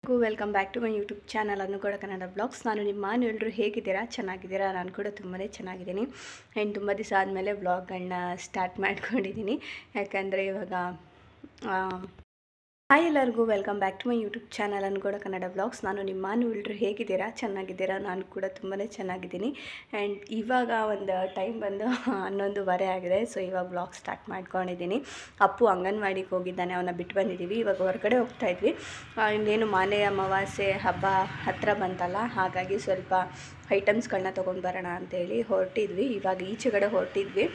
Welcome back to my YouTube channel ಅನುಗೌಡ Kannada blogs. ನಾನು ನಿಮ್ಮ ಎಲ್ಲರೂ ಹೇಗಿದ್ದೀರಾ? ಚೆನ್ನಾಗಿದ್ದೀರಾ? ನಾನು ಕೂಡ ತುಂಬಾ ಚೆನ್ನಾಗಿದ್ದೀನಿ. ಆ್ಯಂಡ್ ತುಂಬ ದಿವಸ ಆದಮೇಲೆ ವ್ಲಾಗ್ಗಳನ್ನ ಸ್ಟಾರ್ಟ್ ಮಾಡ್ಕೊಂಡಿದ್ದೀನಿ. ಯಾಕಂದರೆ ಇವಾಗ ಹಾಯ್ ಎಲ್ಲರಿಗೂ welcome back to my YouTube channel ಅನುಗೌಡ Kannada blogs. ನಾನು ನಿಮ್ಮ ಎಲ್ಲರೂ ಹೇಗಿದ್ದೀರಾ? ಚೆನ್ನಾಗಿದ್ದೀರಾ? ನಾನು ಕೂಡ ತುಂಬಾ ಚೆನ್ನಾಗಿದ್ದೀನಿ. ಆ್ಯಂಡ್ ಇವಾಗ ಒಂದು ಟೈಮ್ ಬಂದು 11:15 ಆಗಿದೆ. ಸೊ ಇವಾಗ ಬ್ಲಾಗ್ ಸ್ಟಾರ್ಟ್ ಮಾಡ್ಕೊಂಡಿದ್ದೀನಿ. ಅಪ್ಪು ಅಂಗನವಾಡಿಗೆ ಹೋಗಿದ್ದಾನೆ, ಅವನ್ನ ಬಿಟ್ಟು ಬಂದಿದ್ದೀವಿ. ಇವಾಗ ಹೊರಗಡೆ ಹೋಗ್ತಾಯಿದ್ವಿ. ಇನ್ನೇನು ಮಾಲೆ ಅಮಾವಾಸ್ಯೆ ಹಬ್ಬ ಹತ್ತಿರ ಬಂತಲ್ಲ, ಹಾಗಾಗಿ ಸ್ವಲ್ಪ ಐಟಮ್ಸ್ಗಳನ್ನ ತೊಗೊಂಡು ಬರೋಣ ಅಂತೇಳಿ ಹೊರಟಿದ್ವಿ. ಇವಾಗ ಈಚೆಗಡೆ ಹೊರಟಿದ್ವಿ.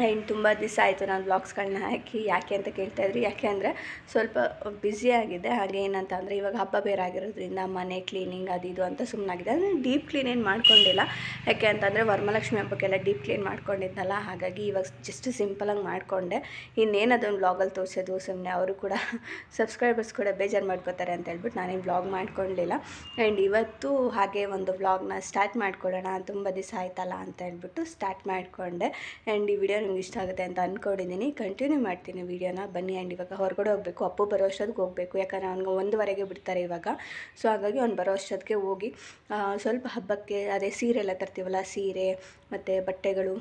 ಆ್ಯಂಡ್ ತುಂಬ ದಿವಸ ಆಯಿತು ನಾನು ಬ್ಲಾಗ್ಸ್ಗಳನ್ನ ಹಾಕಿ. ಯಾಕೆ ಅಂತ ಕೇಳ್ತಾಯಿದ್ರಿ. ಯಾಕೆ ಅಂದರೆ ಸ್ವಲ್ಪ ಬ್ಯುಸಿಯಾಗಿದೆ. ಹಾಗೆ ಏನಂತ ಅಂದರೆ ಇವಾಗ ಹಬ್ಬ ಬೇರೆ ಆಗಿರೋದ್ರಿಂದ ಮನೆ ಕ್ಲೀನಿಂಗ್ ಅದು ಇದು ಅಂತ ಸುಮ್ಮನಾಗಿದೆ. ಅಂದರೆ ಡೀಪ್ ಕ್ಲೀನ್ ಏನು ಮಾಡ್ಕೊಂಡಿಲ್ಲ. ಯಾಕೆ ಅಂತಂದರೆ ವರಮಹಾಲಕ್ಷ್ಮಿ ಹಬ್ಬಕ್ಕೆಲ್ಲ ಡೀಪ್ ಕ್ಲೀನ್ ಮಾಡ್ಕೊಂಡಿದ್ದಲ್ಲ, ಹಾಗಾಗಿ ಇವಾಗ ಜಸ್ಟ್ ಸಿಂಪಲಾಗಿ ಮಾಡಿಕೊಂಡೆ. ಇನ್ನೇನು ಅದೊಂದು ಬ್ಲಾಗಲ್ಲಿ ತೋರಿಸೋದು ಸುಮ್ಮನೆ, ಅವರು ಕೂಡ ಸಬ್ಸ್ಕ್ರೈಬರ್ಸ್ ಕೂಡ ಬೇಜಾರು ಮಾಡ್ಕೋತಾರೆ ಅಂತ ಹೇಳ್ಬಿಟ್ಟು ನಾನೇನು ಬ್ಲಾಗ್ ಮಾಡ್ಕೊಳ್ಳಲಿಲ್ಲ. ಆ್ಯಂಡ್ ಇವತ್ತು ಹಾಗೆ ಒಂದು ಬ್ಲಾಗ್ನ ಸ್ಟಾರ್ಟ್ ಮಾಡ್ಕೊಳ್ಳೋಣ, ತುಂಬ ದಿವಸ ಆಯ್ತಲ್ಲ ಅಂತ ಹೇಳ್ಬಿಟ್ಟು ಸ್ಟಾರ್ಟ್ ಮಾಡಿಕೊಂಡೆ. ಆ್ಯಂಡ್ ಈ ವಿಡಿಯೋ ನಿಮ್ಗೆ ಇಷ್ಟ ಆಗುತ್ತೆ ಅಂತ ಅಂದ್ಕೊಂಡಿದ್ದೀನಿ. ಕಂಟಿನ್ಯೂ ಮಾಡ್ತೀನಿ ವೀಡಿಯೋನ, ಬನ್ನಿ. ಆ್ಯಂಡ್ ಇವಾಗ ಹೊರಗಡೆ ಹೋಗಬೇಕು, ಅಪ್ಪು ಬರೋ ಅಷ್ಟೊತ್ತಿಗೆ ಹೋಗಬೇಕು. ಯಾಕಂದರೆ ಅವ್ನಿಗೆ 1:15 ಬಿಡ್ತಾರೆ ಇವಾಗ. ಸೊ ಹಾಗಾಗಿ ಅವ್ನು ಬರೋ ಅಷ್ಟೊತ್ತಿಗೆ ಹೋಗಿ ಸ್ವಲ್ಪ ಹಬ್ಬಕ್ಕೆ ಅದೇ ಸೀರೆ ಎಲ್ಲ ತರ್ತೀವಲ್ಲ, ಸೀರೆ ಮತ್ತು ಬಟ್ಟೆಗಳು,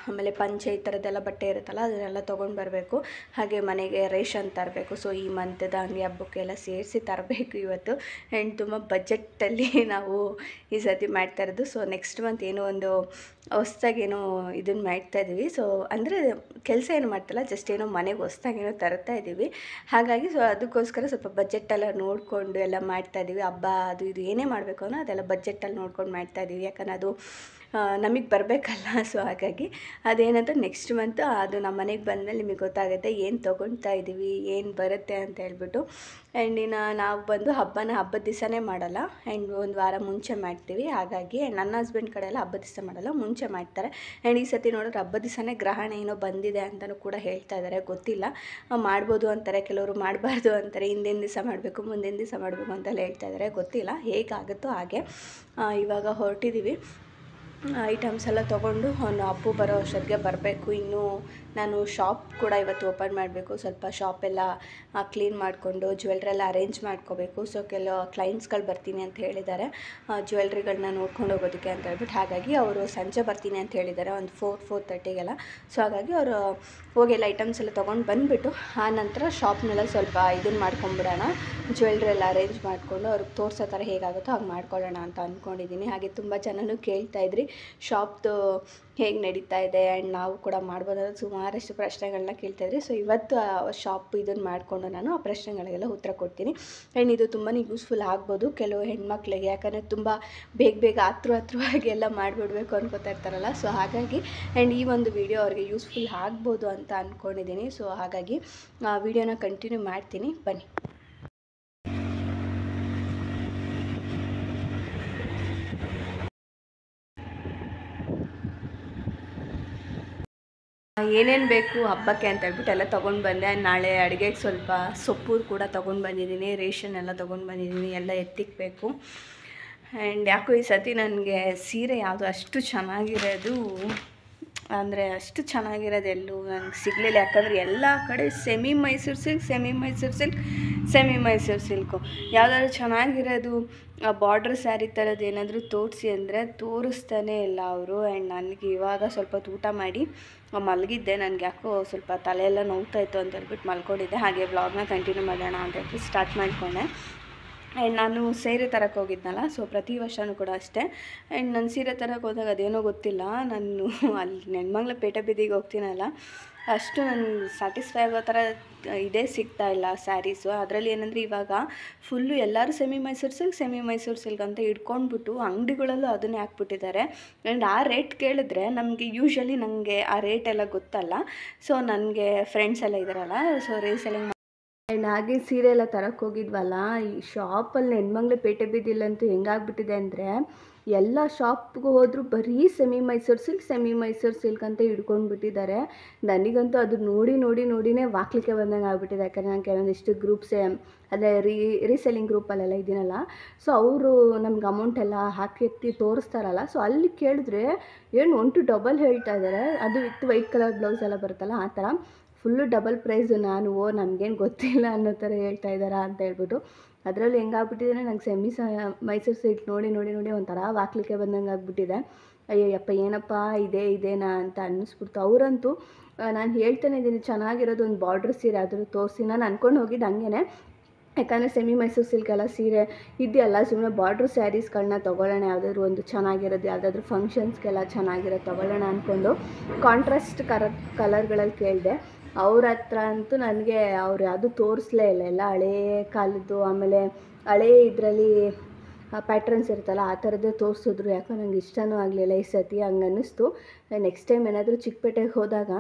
ಆಮೇಲೆ ಪಂಚೆ ಈ ಥರದ್ದೆಲ್ಲ ಬಟ್ಟೆ ಇರುತ್ತಲ್ಲ, ಅದನ್ನೆಲ್ಲ ತೊಗೊಂಡು ಬರಬೇಕು. ಹಾಗೆ ಮನೆಗೆ ರೇಷನ್ ತರಬೇಕು. ಸೊ ಈ ಮಂತ್ದ ಹಂಗೆ ಹಬ್ಬಕ್ಕೆಲ್ಲ ಸೇರಿಸಿ ತರಬೇಕು ಇವತ್ತು. ಆ್ಯಂಡ್ ತುಂಬ ಬಜೆಟಲ್ಲಿ ನಾವು ಈ ಸತಿ ಮಾಡ್ತಾ ಇರೋದು. ಸೊ ನೆಕ್ಸ್ಟ್ ಮಂತ್ ಏನೋ ಒಂದು ಹೊಸ್ದಾಗೇನೋ ಇದನ್ನು ಮಾಡ್ತಾಯಿದ್ದೀವಿ. ಸೊ ಅಂದರೆ ಕೆಲಸ ಏನು ಮಾಡ್ತಿಲ್ಲ, ಜಸ್ಟ್ ಏನೋ ಮನೆಗೆ ಹೊಸ್ದಾಗೇನೋ ತರ್ತಾ ಇದ್ದೀವಿ. ಹಾಗಾಗಿ ಸೊ ಅದಕ್ಕೋಸ್ಕರ ಸ್ವಲ್ಪ ಬಜೆಟ್ಟೆಲ್ಲ ನೋಡಿಕೊಂಡು ಎಲ್ಲ ಮಾಡ್ತಾಯಿದ್ದೀವಿ. ಹಬ್ಬ ಅದು ಇದು ಏನೇ ಮಾಡಬೇಕು ಅನ್ನೋ ಅದೆಲ್ಲ ಬಜೆಟಲ್ಲಿ ನೋಡ್ಕೊಂಡು ಮಾಡ್ತಾಯಿದ್ದೀವಿ. ಯಾಕಂದರೆ ಅದು ನಮಗೆ ಬರಬೇಕಲ್ಲ. ಸೊ ಹಾಗಾಗಿ ಅದೇನಂತ ನೆಕ್ಸ್ಟ್ ಮಂತ್ ಅದು ನಮ್ಮ ಮನೆಗೆ ಬಂದಮೇಲೆ ನಿಮಗೆ ಗೊತ್ತಾಗುತ್ತೆ ಏನು ತೊಗೊಳ್ತಾ ಇದ್ದೀವಿ, ಏನು ಬರುತ್ತೆ ಅಂತ ಹೇಳ್ಬಿಟ್ಟು. ಆ್ಯಂಡ್ ಇನ್ನು ನಾವು ಬಂದು ಹಬ್ಬದ ದಿವಸನೇ ಮಾಡಲ್ಲ. ಆ್ಯಂಡ್ ಒಂದು ವಾರ ಮುಂಚೆ ಮಾಡ್ತೀವಿ. ಹಾಗಾಗಿ ನನ್ನ ಹಸ್ಬೆಂಡ್ ಕಡೆ ಎಲ್ಲ ಹಬ್ಬದ ದಿವಸ ಮಾಡಲ್ಲ, ಮುಂಚೆ ಮಾಡ್ತಾರೆ. ಆ್ಯಂಡ್ ಈ ಸತಿ ನೋಡಿದ್ರೆ ಹಬ್ಬದ ದಿವಸನೇ ಗ್ರಹಣ ಏನೋ ಬಂದಿದೆ ಅಂತಲೂ ಕೂಡ ಹೇಳ್ತಾ ಇದ್ದಾರೆ. ಗೊತ್ತಿಲ್ಲ, ಮಾಡ್ಬೋದು ಅಂತಾರೆ, ಕೆಲವರು ಮಾಡಬಾರ್ದು ಅಂತಾರೆ. ಹಿಂದಿನ ದಿವಸ ಮಾಡಬೇಕು, ಮುಂದಿನ ದಿವಸ ಮಾಡಬೇಕು ಅಂತೆಲ್ಲ ಹೇಳ್ತಾ ಇದ್ದಾರೆ. ಗೊತ್ತಿಲ್ಲ, ಹೇಗಾಗುತ್ತೋ ಹಾಗೆ. ಇವಾಗ ಹೊರಟಿದ್ದೀವಿ. ಐಟಮ್ಸ್ ಎಲ್ಲ ತೊಗೊಂಡು ಅವನು ಅಪ್ಪು ಬರೋ ಅಷ್ಟೊತ್ತಿಗೆ ಬರಬೇಕು. ಇನ್ನೂ ನಾನು ಶಾಪ್ ಕೂಡ ಇವತ್ತು ಓಪನ್ ಮಾಡಬೇಕು. ಸ್ವಲ್ಪ ಶಾಪೆಲ್ಲ ಕ್ಲೀನ್ ಮಾಡಿಕೊಂಡು ಜ್ಯುವೆಲ್ರೆಲ್ಲ ಅರೇಂಜ್ ಮಾಡ್ಕೋಬೇಕು. ಸೊ ಕೆಲವು ಕ್ಲೈಂಟ್ಸ್ಗಳು ಬರ್ತೀನಿ ಅಂತ ಹೇಳಿದ್ದಾರೆ, ಜ್ಯುವೆಲ್ರಿಗಳನ್ನ ನೋಡ್ಕೊಂಡು ಹೋಗೋದಕ್ಕೆ ಅಂತ ಹೇಳ್ಬಿಟ್ಟು. ಹಾಗಾಗಿ ಅವರು ಸಂಜೆ ಬರ್ತೀನಿ ಅಂತ ಹೇಳಿದ್ದಾರೆ, ಒಂದು 4-4:30ಗೆಲ್ಲ. ಸೊ ಹಾಗಾಗಿ ಅವರು ಹೋಗಿ ಎಲ್ಲ ಐಟಮ್ಸ್ ಎಲ್ಲ ತೊಗೊಂಡು ಬಂದುಬಿಟ್ಟು ಆ ನಂತರ ಶಾಪ್ನೆಲ್ಲ ಸ್ವಲ್ಪ ಇದನ್ನು ಮಾಡ್ಕೊಂಬಿಡೋಣ, ಜ್ಯುವೆಲ್ರಿ ಎಲ್ಲ ಅರೇಂಜ್ ಮಾಡಿಕೊಂಡು ಅವ್ರಿಗೆ ತೋರಿಸೋ ಥರ ಹೇಗಾಗುತ್ತೋ ಹಾಗೆ ಮಾಡ್ಕೊಳ್ಳೋಣ ಅಂತ ಅಂದ್ಕೊಂಡಿದ್ದೀನಿ. ಹಾಗೆ ತುಂಬ ಜನನೂ ಕೇಳ್ತಾಯಿದ್ರಿ ಶಾಪ್ದು ಹೇಗೆ ನಡೀತಾ ಇದೆ, ಆ್ಯಂಡ್ ನಾವು ಕೂಡ ಮಾಡ್ಬೋದು ಸುಮಾರಷ್ಟು ಪ್ರಶ್ನೆಗಳನ್ನ ಕೇಳ್ತಾಯಿದ್ರಿ. ಸೊ ಇವತ್ತು ಶಾಪ್ ಇದನ್ನು ಮಾಡಿಕೊಂಡು ನಾನು ಆ ಪ್ರಶ್ನೆಗಳಿಗೆಲ್ಲ ಉತ್ತರ ಕೊಡ್ತೀನಿ. ಆ್ಯಂಡ್ ಇದು ತುಂಬಾ ಯೂಸ್ಫುಲ್ ಆಗ್ಬೋದು ಕೆಲವು ಹೆಣ್ಮಕ್ಳಿಗೆ. ಯಾಕಂದರೆ ತುಂಬ ಬೇಗ ಹತ್ರವಾಗಿ ಎಲ್ಲ ಮಾಡಿಬಿಡ್ಬೇಕು ಅನ್ಕೋತಾ ಇರ್ತಾರಲ್ಲ. ಸೊ ಹಾಗಾಗಿ ಆ್ಯಂಡ್ ಈ ಒಂದು ವಿಡಿಯೋ ಅವ್ರಿಗೆ ಯೂಸ್ಫುಲ್ ಆಗ್ಬೋದು ಅಂತ ಅಂದ್ಕೊಂಡಿದ್ದೀನಿ. ಸೊ ಹಾಗಾಗಿ ವಿಡಿಯೋನ ಕಂಟಿನ್ಯೂ ಮಾಡ್ತೀನಿ, ಬನ್ನಿ. ಏನೇನು ಬೇಕು ಹಬ್ಬಕ್ಕೆ ಅಂತ ಹೇಳ್ಬಿಟ್ಟು ಎಲ್ಲ ತೊಗೊಂಡು ಬಂದೆ. ನಾಳೆ ಅಡುಗೆಗೆ ಸ್ವಲ್ಪ ಸೊಪ್ಪು ಕೂಡ ತೊಗೊಂಡು ಬಂದಿದ್ದೀನಿ, ರೇಷನ್ ಎಲ್ಲ ತೊಗೊಂಡು ಬಂದಿದ್ದೀನಿ, ಎಲ್ಲ ಎತ್ತಿಕ್ಬೇಕು. ಆ್ಯಂಡ್ ಯಾಕೋ ಈ ಸತಿ ನನಗೆ ಸೀರೆ ಯಾವುದು ಅಷ್ಟು ಚೆನ್ನಾಗಿರೋದು ಅಂದರೆ ಅಷ್ಟು ಚೆನ್ನಾಗಿರೋದು ಎಲ್ಲೂ ನನಗೆ ಸಿಗಲಿಲ್ಲ. ಯಾಕಂದರೆ ಎಲ್ಲ ಕಡೆ ಸೆಮಿ ಮೈಸೂರು ಸಿಲ್ಕು. ಯಾವುದಾದ್ರು ಚೆನ್ನಾಗಿರೋದು ಬಾರ್ಡ್ರ್ ಸ್ಯಾರಿ ಥರದ್ದು ಏನಾದರೂ ತೋರಿಸಿ ಅಂದರೆ ತೋರಿಸ್ತಾನೇ ಇಲ್ಲ ಅವರು. ಆ್ಯಂಡ್ ನನಗೆ ಇವಾಗ ಸ್ವಲ್ಪ ಊಟ ಮಾಡಿ ಮಲಗಿದ್ದೆ. ನನಗೆ ಯಾಕೋ ಸ್ವಲ್ಪ ತಲೆಯೆಲ್ಲ ನೋವ್ತಾಯಿತ್ತು ಅಂತ ಹೇಳ್ಬಿಟ್ಟು ಮಲ್ಕೊಂಡಿದ್ದೆ. ಹಾಗೆ ಬ್ಲಾಗ್ನ ಕಂಟಿನ್ಯೂ ಮಾಡೋಣ ಅಂತ ಹೇಳ್ಬಿಟ್ಟು ಸ್ಟಾರ್ಟ್ ಮಾಡಿಕೊಂಡೆ. ಆ್ಯಂಡ್ ನಾನು ಸೀರೆ ತರಕ್ಕೆ ಹೋಗಿದ್ನಲ್ಲ, ಸೊ ಪ್ರತಿ ವರ್ಷವೂ ಕೂಡ ಅಷ್ಟೇ. ಆ್ಯಂಡ್ ನಾನು ಸೀರೆ ತರಕ್ಕೆ ಹೋದಾಗ ಅದೇನೋ ಗೊತ್ತಿಲ್ಲ, ನಾನು ಅಲ್ಲಿ ನೆನ್ಮಂಗ್ಲ ಪೇಟೆ ಬೀದಿಗೆ ಹೋಗ್ತೀನಲ್ಲ, ಅಷ್ಟು ನನಗೆ ಸ್ಯಾಟಿಸ್ಫೈ ಆಗೋ ಥರ ಇದೇ ಸಿಗ್ತಾಯಿಲ್ಲ ಸ್ಯಾರೀಸು. ಅದರಲ್ಲಿ ಏನಂದರೆ ಇವಾಗ ಫುಲ್ಲು ಎಲ್ಲರೂ ಸೆಮಿ ಮೈಸೂರು ಸಿಲ್ಕ್ ಅಂತ ಇಟ್ಕೊಂಡ್ಬಿಟ್ಟು ಅಂಗಡಿಗಳಲ್ಲೂ ಅದನ್ನೇ ಹಾಕ್ಬಿಟ್ಟಿದ್ದಾರೆ. ಆ್ಯಂಡ್ ಆ ರೇಟ್ ಕೇಳಿದ್ರೆ ನಮಗೆ ಯೂಶ್ವಲಿ ನನಗೆ ಆ ರೇಟೆಲ್ಲ ಗೊತ್ತಲ್ಲ. ಸೊ ನನಗೆ ಫ್ರೆಂಡ್ಸ್ ಎಲ್ಲ ಇದ್ದಾರಲ್ಲ, ಸೊ ರೀಸೆಲ್ಲಿಂಗ್ ಆ್ಯಂಡ್ ಹಾಗೆ ಸೀರೆ ಎಲ್ಲ ತರಕ್ಕೆ ಹೋಗಿದ್ವಲ್ಲ, ಈ ಶಾಪಲ್ಲಿ ನೆನ್ಮಂಗ್ಲ ಪೇಟೆ ಬೀದಿಲಂತೂ ಹೆಂಗಾಗ್ಬಿಟ್ಟಿದೆ ಅಂದರೆ ಎಲ್ಲ ಶಾಪ್ಗೆ ಹೋದರೂ ಬರೀ ಸೆಮಿ ಮೈಸೂರು ಸಿಲ್ಕ್ ಅಂತ ಹಿಡ್ಕೊಂಡ್ಬಿಟ್ಟಿದ್ದಾರೆ. ನನಗಂತೂ ಅದು ನೋಡಿನೇ ವಾಕ್ಲಿಕ್ಕೆ ಬಂದಂಗೆ ಆಗ್ಬಿಟ್ಟಿದೆ. ಯಾಕಂದರೆ ನಾನು ಕೆಲವೊಂದಿಷ್ಟು ಗ್ರೂಪ್ಸೇ ಅದೇ ರೀಸೆಲ್ಲಿಂಗ್ ಗ್ರೂಪಲ್ಲೆಲ್ಲ ಇದ್ದೀನಲ್ಲ, ಸೊ ಅವರು ನಮ್ಗೆ ಅಮೌಂಟ್ ಎಲ್ಲ ಹಾಕಿ ತೋರಿಸ್ತಾರಲ್ಲ. ಸೊ ಅಲ್ಲಿ ಕೇಳಿದ್ರೆ ಏನು 1 to 2 ಹೇಳ್ತಾ ಇದ್ದಾರೆ. ಅದು ವಿತ್ ವೈಟ್ ಕಲರ್ ಬ್ಲೌಸ್ ಎಲ್ಲ ಬರುತ್ತಲ್ಲ ಆ ಥರ. Full double price. ನಾನು ನಮಗೇನು ಗೊತ್ತಿಲ್ಲ ಅನ್ನೋ ಥರ ಹೇಳ್ತಾ ಇದ್ದಾರಾ ಅಂತ ಹೇಳ್ಬಿಟ್ಟು. ಅದರಲ್ಲಿ ಹೆಂಗಾಗ್ಬಿಟ್ಟಿದೆ ನಂಗೆ ಮೈಸೂರು ಸಿಲ್ಕ್ ನೋಡಿ ನೋಡಿ ನೋಡಿ ಒಂಥರ ವಾಕ್ಲಿಕ್ಕೆ ಬಂದಂಗೆ ಆಗ್ಬಿಟ್ಟಿದೆ. ಅಯ್ಯಯ್ಯಪ್ಪ ಏನಪ್ಪ ಇದೇನಾ ಅಂತ ಅನ್ನಿಸ್ಬಿಡ್ತು. ಅವರಂತೂ ನಾನು ಹೇಳ್ತಾನೆ ಇದ್ದೀನಿ ಚೆನ್ನಾಗಿರೋದು ಒಂದು ಬಾರ್ಡ್ರ್ ಸೀರೆ ಆದರೂ ತೋರಿಸಿ. ನಾನು ಅಂದ್ಕೊಂಡು ಹೋಗಿದ್ದು ಹಂಗೇ, ಯಾಕಂದರೆ ಮೈಸೂರು ಸಿಲ್ಕೆಲ್ಲ ಸೀರೆ ಇದೆಯಲ್ಲ, ಸುಮ್ಮನೆ ಬಾರ್ಡ್ರ್ ಸ್ಯಾರೀಸ್ಗಳನ್ನ ತೊಗೊಳ್ಳೋಣ, ಯಾವುದಾದ್ರು ಒಂದು ಚೆನ್ನಾಗಿರೋದು ಯಾವುದಾದ್ರೂ ಫಂಕ್ಷನ್ಸ್ಗೆಲ್ಲ ಚೆನ್ನಾಗಿರೋದು ತೊಗೊಳ್ಳೋಣ ಅಂದ್ಕೊಂಡು ಕಾಂಟ್ರಾಸ್ಟ್ ಕಲರ್ಗಳಲ್ಲಿ ಕೇಳಿದೆ. ಅವ್ರ ಹತ್ರ ಅಂತೂ ನನಗೆ ಅವ್ರು ಯಾವುದೂ ತೋರಿಸ್ಲೇ ಇಲ್ಲ, ಎಲ್ಲ ಹಳೇ ಕಾಲದ್ದು, ಆಮೇಲೆ ಹಳೇ ಇದರಲ್ಲಿ ಪ್ಯಾಟ್ರನ್ಸ್ ಇರುತ್ತಲ್ಲ ಆ ಥರದ್ದೇ ತೋರಿಸಿದ್ರು. ಯಾಕೋ ನಂಗೆ ಇಷ್ಟನೂ ಆಗಲಿಲ್ಲ ಈ ಸತಿ, ಹಂಗೆ ಅನ್ನಿಸ್ತು. ನೆಕ್ಸ್ಟ್ ಟೈಮ್ ಏನಾದರೂ ಚಿಕ್ಕಪೇಟೆಗೆ ಹೋದಾಗ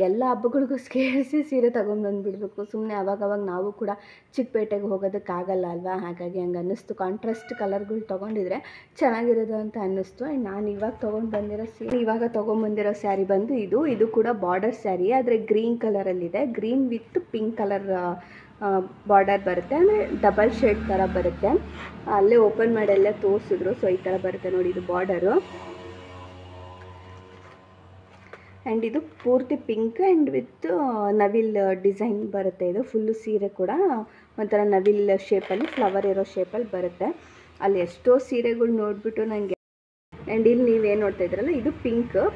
ಎಲ್ಲ ಹಬ್ಬಗಳಿಗೂ ಸೇರಿಸಿ ಸೀರೆ ತೊಗೊಂಬಂದುಬಿಡ್ಬೇಕು. ಸುಮ್ಮನೆ ಅವಾಗವಾಗ ನಾವು ಕೂಡ ಚಿಕ್ಕಪೇಟೆಗೆ ಹೋಗೋದಕ್ಕಾಗಲ್ಲ ಅಲ್ವಾ, ಹಾಗಾಗಿ ಹಂಗೆ ಅನ್ನಿಸ್ತು. ಕಾಂಟ್ರಾಸ್ಟ್ ಕಲರ್ಗಳು ತೊಗೊಂಡಿದ್ರೆ ಚೆನ್ನಾಗಿರೋದು ಅಂತ ಅನ್ನಿಸ್ತು. ಆ್ಯಂಡ್ ನಾನು ಇವಾಗ ತೊಗೊಂಬಂದಿರೋ ಸ್ಯಾರಿ ಬಂದು ಇದು ಕೂಡ ಬಾರ್ಡರ್ ಸ್ಯಾರಿ, ಆದರೆ ಗ್ರೀನ್ ಕಲರಲ್ಲಿದೆ. Green with pink colour border ಬರುತ್ತೆ, ಅಂದರೆ ಡಬಲ್ ಶೇಡ್ ಥರ ಬರುತ್ತೆ. ಅಲ್ಲೇ ಓಪನ್ ಮಾಡಿ ಎಲ್ಲ ತೋರಿಸಿದ್ರು. ಸೊ ಈ ಥರ ಬರುತ್ತೆ ನೋಡಿ, ಇದು ಬಾರ್ಡರು. ಆ್ಯಂಡ್ ಇದು ಪೂರ್ತಿ ಪಿಂಕ್ ಆ್ಯಂಡ್ ವಿತ್ ನವಿಲ್ ಡಿಸೈನ್ ಬರುತ್ತೆ. ಇದು ಫುಲ್ಲು ಸೀರೆ ಕೂಡ ಒಂಥರ ನವಿಲ್ ಶೇಪಲ್ಲಿ, ಫ್ಲವರ್ ಇರೋ ಶೇಪಲ್ಲಿ ಬರುತ್ತೆ. ಅಲ್ಲಿ ಎಷ್ಟೋ ಸೀರೆಗಳು ನೋಡಿಬಿಟ್ಟು ನನಗೆ. ಆ್ಯಂಡ್ ಇಲ್ಲಿ ನೀವೇನು ನೋಡ್ತಾ ಇದ್ರಲ್ಲ, ಇದು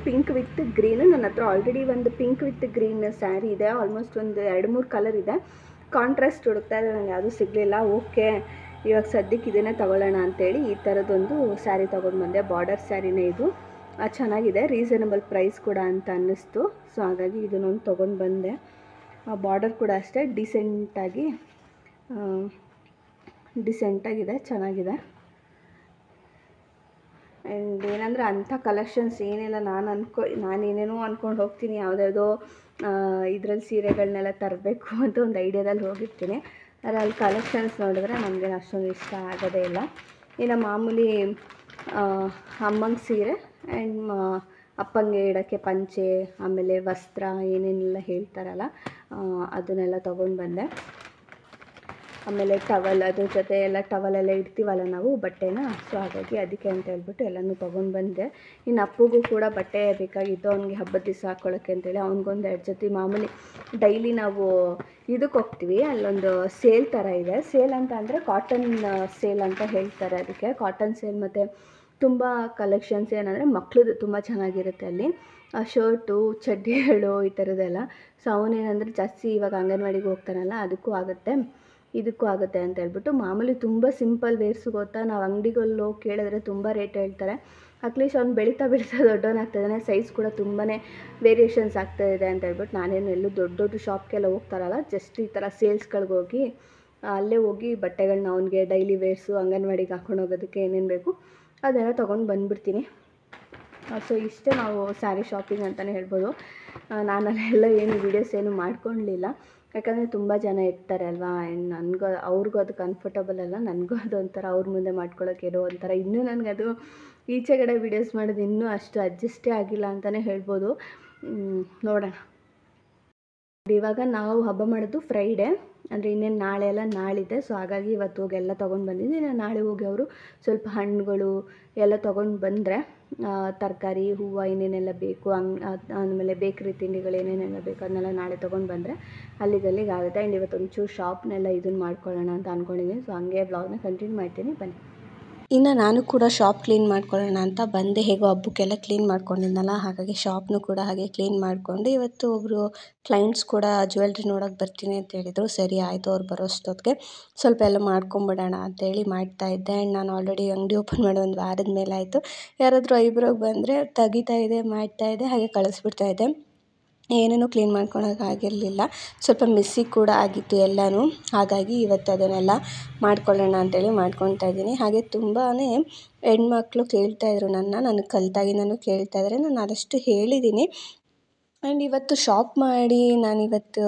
ಪಿಂಕ್ ವಿತ್ ಗ್ರೀನು. ನನ್ನ ಹತ್ರ ಆಲ್ರೆಡಿ ಒಂದು ಪಿಂಕ್ ವಿತ್ ಗ್ರೀನ್ ಸ್ಯಾರಿ ಇದೆ, ಆಲ್ಮೋಸ್ಟ್ ಒಂದು 2-3 ಕಲರ್ ಇದೆ. ಕಾಂಟ್ರಾಸ್ಟ್ ಹುಡುಕ್ತಾ ಇದ್ದರೆ ನನಗೆ ಯಾವುದೂ ಸಿಗಲಿಲ್ಲ. ಓಕೆ, ಇವಾಗ ಸದ್ಯಕ್ಕೆ ಇದನ್ನೇ ತೊಗೊಳ್ಳೋಣ ಅಂತೇಳಿ ಈ ಥರದ್ದೊಂದು ಸ್ಯಾರಿ ತೊಗೊಂಡು ಬಂದೆ. ಬಾರ್ಡರ್ ಸ್ಯಾರಿನೇ ಇದು, ಚೆನ್ನಾಗಿದೆ, ರೀಸನಬಲ್ ಪ್ರೈಸ್ ಕೂಡ ಅಂತ ಅನ್ನಿಸ್ತು. ಸೊ ಹಾಗಾಗಿ ಇದನ್ನೊಂದು ತೊಗೊಂಡು ಬಂದೆ. ಬಾರ್ಡರ್ ಕೂಡ ಅಷ್ಟೇ ಡಿಸೆಂಟಾಗಿದೆ, ಚೆನ್ನಾಗಿದೆ. ಆ್ಯಂಡ್ ಏನಂದರೆ ಅಂಥ ಕಲೆಕ್ಷನ್ಸ್ ಏನಿಲ್ಲ. ನಾನೇನೇನೋ ಅಂದ್ಕೊಂಡು ಹೋಗ್ತೀನಿ, ಯಾವುದ್ಯಾವುದೋ ಇದರಲ್ಲಿ ಸೀರೆಗಳನ್ನೆಲ್ಲ ತರಬೇಕು ಅಂತ ಒಂದು ಐಡಿಯಾದಲ್ಲಿ ಹೋಗಿರ್ತೀನಿ. ಆದರೆ ಅಲ್ಲಿ ಕಲೆಕ್ಷನ್ಸ್ ನೋಡಿದ್ರೆ ನಮಗೆ ಅಷ್ಟೊಂದು ಇಷ್ಟ ಆಗೋದೇ ಇಲ್ಲ. ಇನ್ನು ಮಾಮೂಲಿ ಅಮ್ಮಂಗೆ ಸೀರೆ ಆ್ಯಂಡ್ ಅಪ್ಪಂಗೆ ಇಡೋಕ್ಕೆ ಪಂಚೆ, ಆಮೇಲೆ ವಸ್ತ್ರ ಏನೇನೆಲ್ಲ ಹೇಳ್ತಾರಲ್ಲ ಅದನ್ನೆಲ್ಲ ತೊಗೊಂಡು ಬಂದೆ. ಆಮೇಲೆ ಟವಲ್, ಅದ್ರ ಜೊತೆ ಎಲ್ಲ ಟವಲೆಲ್ಲ ಇಡ್ತೀವಲ್ಲ ನಾವು ಬಟ್ಟೆನ, ಸೊ ಹಾಗಾಗಿ ಅದಕ್ಕೆ ಅಂತ ಹೇಳ್ಬಿಟ್ಟು ಎಲ್ಲನೂ ತೊಗೊಂಡು ಬಂದೆ. ಇನ್ನು ಅಪ್ಪಗೂ ಕೂಡ ಬಟ್ಟೆ ಬೇಕಾಗಿತ್ತು, ಅವ್ನಿಗೆ ಹಬ್ಬದ ದಿವಸ ಹಾಕ್ಕೊಳ್ಳೋಕ್ಕೆ ಅಂತೇಳಿ. ಅವ್ನಿಗೊಂದು 2 ಜೊತೆ ಮಾಮೂಲಿ ಡೈಲಿ ನಾವು ಇದಕ್ಕೆ ಹೋಗ್ತೀವಿ, ಅಲ್ಲೊಂದು ಸೇಲ್ ಥರ ಇದೆ. ಸೇಲ್ ಅಂತ ಅಂದರೆ ಕಾಟನ್ ಸೇಲ್ ಅಂತ ಹೇಳ್ತಾರೆ ಅದಕ್ಕೆ. ಕಾಟನ್ ಸೇಲ್ ಮತ್ತು ತುಂಬ ಕಲೆಕ್ಷನ್ಸ್ ಏನಂದರೆ ಮಕ್ಳದ್ದು ತುಂಬ ಚೆನ್ನಾಗಿರುತ್ತೆ ಅಲ್ಲಿ. ಶರ್ಟು, ಚಡ್ಡಿಗಳು ಈ ಥರದ್ದೆಲ್ಲ. ಸೊ ಅವನೇನಂದರೆ ಜಾಸ್ತಿ ಇವಾಗ ಅಂಗನವಾಡಿಗೆ ಹೋಗ್ತಾನಲ್ಲ, ಇದಕ್ಕೂ ಆಗುತ್ತೆ ಅಂತ ಹೇಳ್ಬಿಟ್ಟು ಮಾಮೂಲಿ ತುಂಬ ಸಿಂಪಲ್ ವೇರ್ಸು ಗೊತ್ತಾ, ನಾವು ಅಂಗಡಿಗಳು ಕೇಳಿದ್ರೆ ತುಂಬ ರೇಟ್ ಹೇಳ್ತಾರೆ. ಅಟ್ಲೀಸ್ಟ್ ಅವ್ನು ಬೆಳೀತಾ ದೊಡ್ಡವನಾಗ್ತಾಯಿದ್ದಾನೆ, ಸೈಜ್ ಕೂಡ ತುಂಬಾ ವೇರಿಯೇಷನ್ಸ್ ಆಗ್ತಾಯಿದೆ ಅಂತ ಹೇಳ್ಬಿಟ್ಟು ನಾನೇನು ಎಲ್ಲೂ ದೊಡ್ಡ ಶಾಪ್ಗೆಲ್ಲ ಹೋಗ್ತಾರಲ್ಲ, ಜಸ್ಟ್ ಈ ಥರ ಸೇಲ್ಸ್ಗಳಿಗೆ ಹೋಗಿ ಅಲ್ಲೇ ಹೋಗಿ ಬಟ್ಟೆಗಳನ್ನ ಅವ್ನಿಗೆ ಡೈಲಿ ವೇರ್ಸು, ಅಂಗನವಾಡಿಗೆ ಹಾಕ್ಕೊಂಡು ಹೋಗೋದಕ್ಕೆ ಏನೇನು ಬೇಕು ಅದೆಲ್ಲ ತೊಗೊಂಡು ಬಂದುಬಿಡ್ತೀನಿ. ಸೊ ಇಷ್ಟೇ ನಾವು ಸ್ಯಾರಿ ಶಾಪಿಂಗ್ ಅಂತಲೇ ಹೇಳ್ಬೋದು. ನಾನಲ್ಲೆಲ್ಲ ಏನು ವೀಡಿಯೋಸ್ ಏನು ಮಾಡ್ಕೊಳ್ಳಲಿಲ್ಲ, ಯಾಕಂದರೆ ತುಂಬ ಜನ ಇರ್ತಾರೆ ಅಲ್ವಾ. ಆ್ಯಂಡ್ ಅವ್ರಿಗೂ ಅದು ಕಂಫರ್ಟಬಲ್ ಅಲ್ಲ, ನನಗೂ ಅದೊಂಥರ ಅವ್ರ ಮುಂದೆ ಮಾಡ್ಕೊಳ್ಳೋಕೆ ಏನೋ ಒಂಥರ. ಇನ್ನೂ ನನಗದು ಈಚೆಗಡೆ ವೀಡಿಯೋಸ್ ಮಾಡೋದು ಇನ್ನೂ ಅಷ್ಟು ಅಡ್ಜಸ್ಟೇ ಆಗಿಲ್ಲ ಅಂತಲೇ ಹೇಳ್ಬೋದು. ನೋಡೋಣ. ಇವಾಗ ನಾವು ಹಬ್ಬ ಮಾಡೋದು ಫ್ರೈಡೇ, ಅಂದರೆ ಇನ್ನೇನು ನಾಳಿದೆ. ಸೊ ಹಾಗಾಗಿ ಇವತ್ತು ಹೋಗಿ ಎಲ್ಲ ತೊಗೊಂಡು ಬಂದಿದ್ದೀನಿ. ನಾಳೆ ಹೋಗಿ ಅವರು ಸ್ವಲ್ಪ ಹಣ್ಣುಗಳು ಎಲ್ಲ ತೊಗೊಂಡು ಬಂದರೆ, ತರಕಾರಿ, ಹೂವು ಏನೇನೆಲ್ಲ ಬೇಕು, ಆಮೇಲೆ ಬೇಕ್ರಿ ತಿಂಡಿಗಳು ಏನೇನೆಲ್ಲ ಬೇಕು ಅದನ್ನೆಲ್ಲ ನಾಳೆ ತೊಗೊಂಡು ಬಂದರೆ ಅಲ್ಲಿಗೆ ಆಗುತ್ತೆ. ಆ್ಯಂಡ್ ಇವತ್ತು ಒಂಚೂರು ಶಾಪ್ನೆಲ್ಲ ಇದನ್ನು ಮಾಡ್ಕೊಳ್ಳೋಣ ಅಂತ ಅಂದ್ಕೊಂಡಿದ್ದೀನಿ. ಸೊ ಹಂಗೆ ವ್ಲಾಗ್ನ ಕಂಟಿನ್ಯೂ ಮಾಡ್ತೀನಿ, ಬನ್ನಿ. ಇನ್ನು ನಾನು ಕೂಡ ಶಾಪ್ ಕ್ಲೀನ್ ಮಾಡ್ಕೊಳ್ಳೋಣ ಅಂತ ಬಂದೆ. ಹೇಗೋ ಹಬ್ಬಕ್ಕೆಲ್ಲ ಕ್ಲೀನ್ ಮಾಡ್ಕೊಂಡಿದ್ನಲ್ಲ, ಹಾಗಾಗಿ ಶಾಪ್ನು ಕೂಡ ಹಾಗೆ ಕ್ಲೀನ್ ಮಾಡಿಕೊಂಡು, ಇವತ್ತು ಒಬ್ಬರು ಕ್ಲೈಂಟ್ಸ್ ಕೂಡ ಜ್ಯುವೆಲ್ರಿ ನೋಡೋಕೆ ಬರ್ತೀನಿ ಅಂತ ಹೇಳಿದರು. ಸರಿ ಆಯಿತು, ಅವ್ರು ಬರೋಷ್ಟೊತ್ತಿಗೆ ಸ್ವಲ್ಪ ಎಲ್ಲ ಮಾಡ್ಕೊಂಬಿಡೋಣ ಅಂತೇಳಿ ಮಾಡ್ತಾಯಿದ್ದೆ. ಆ್ಯಂಡ್ ನಾನು ಆಲ್ರೆಡಿ ಅಂಗಡಿ ಓಪನ್ ಮಾಡಿ ಒಂದು ವಾರದ ಮೇಲೆ ಆಯಿತು. ಯಾರಾದರೂ ಐಬ್ರೋಗೆ ಬಂದರೆ ತೆಗಿತಾಯಿದ್ದೆ, ಮಾಡ್ತಾಯಿದ್ದೆ, ಹಾಗೆ ಕಳಿಸ್ಬಿಡ್ತಾಯಿದ್ದೆ. ಏನೇನೂ ಕ್ಲೀನ್ ಮಾಡ್ಕೊಳೋಕ್ಕಾಗಿರಲಿಲ್ಲ. ಸ್ವಲ್ಪ ಮಿಸ್ಸಿ ಕೂಡ ಆಗಿತ್ತು ಎಲ್ಲನೂ, ಹಾಗಾಗಿ ಇವತ್ತು ಅದನ್ನೆಲ್ಲ ಮಾಡ್ಕೊಳ್ಳೋಣ ಅಂತೇಳಿ ಮಾಡ್ಕೊತಾ ಇದ್ದೀನಿ. ಹಾಗೆ ತುಂಬಾ ಹೆಣ್ಮಕ್ಳು ಕೇಳ್ತಾಯಿದ್ರು ನನಗೆ ಕಲಿತಾಗಿಂದನೂ ಕೇಳ್ತಾಯಿದ್ದಾರೆ. ನಾನು ಆದಷ್ಟು ಹೇಳಿದ್ದೀನಿ. ಆ್ಯಂಡ್ ಇವತ್ತು ಶಾಪ್ ಮಾಡಿ ನಾನಿವತ್ತು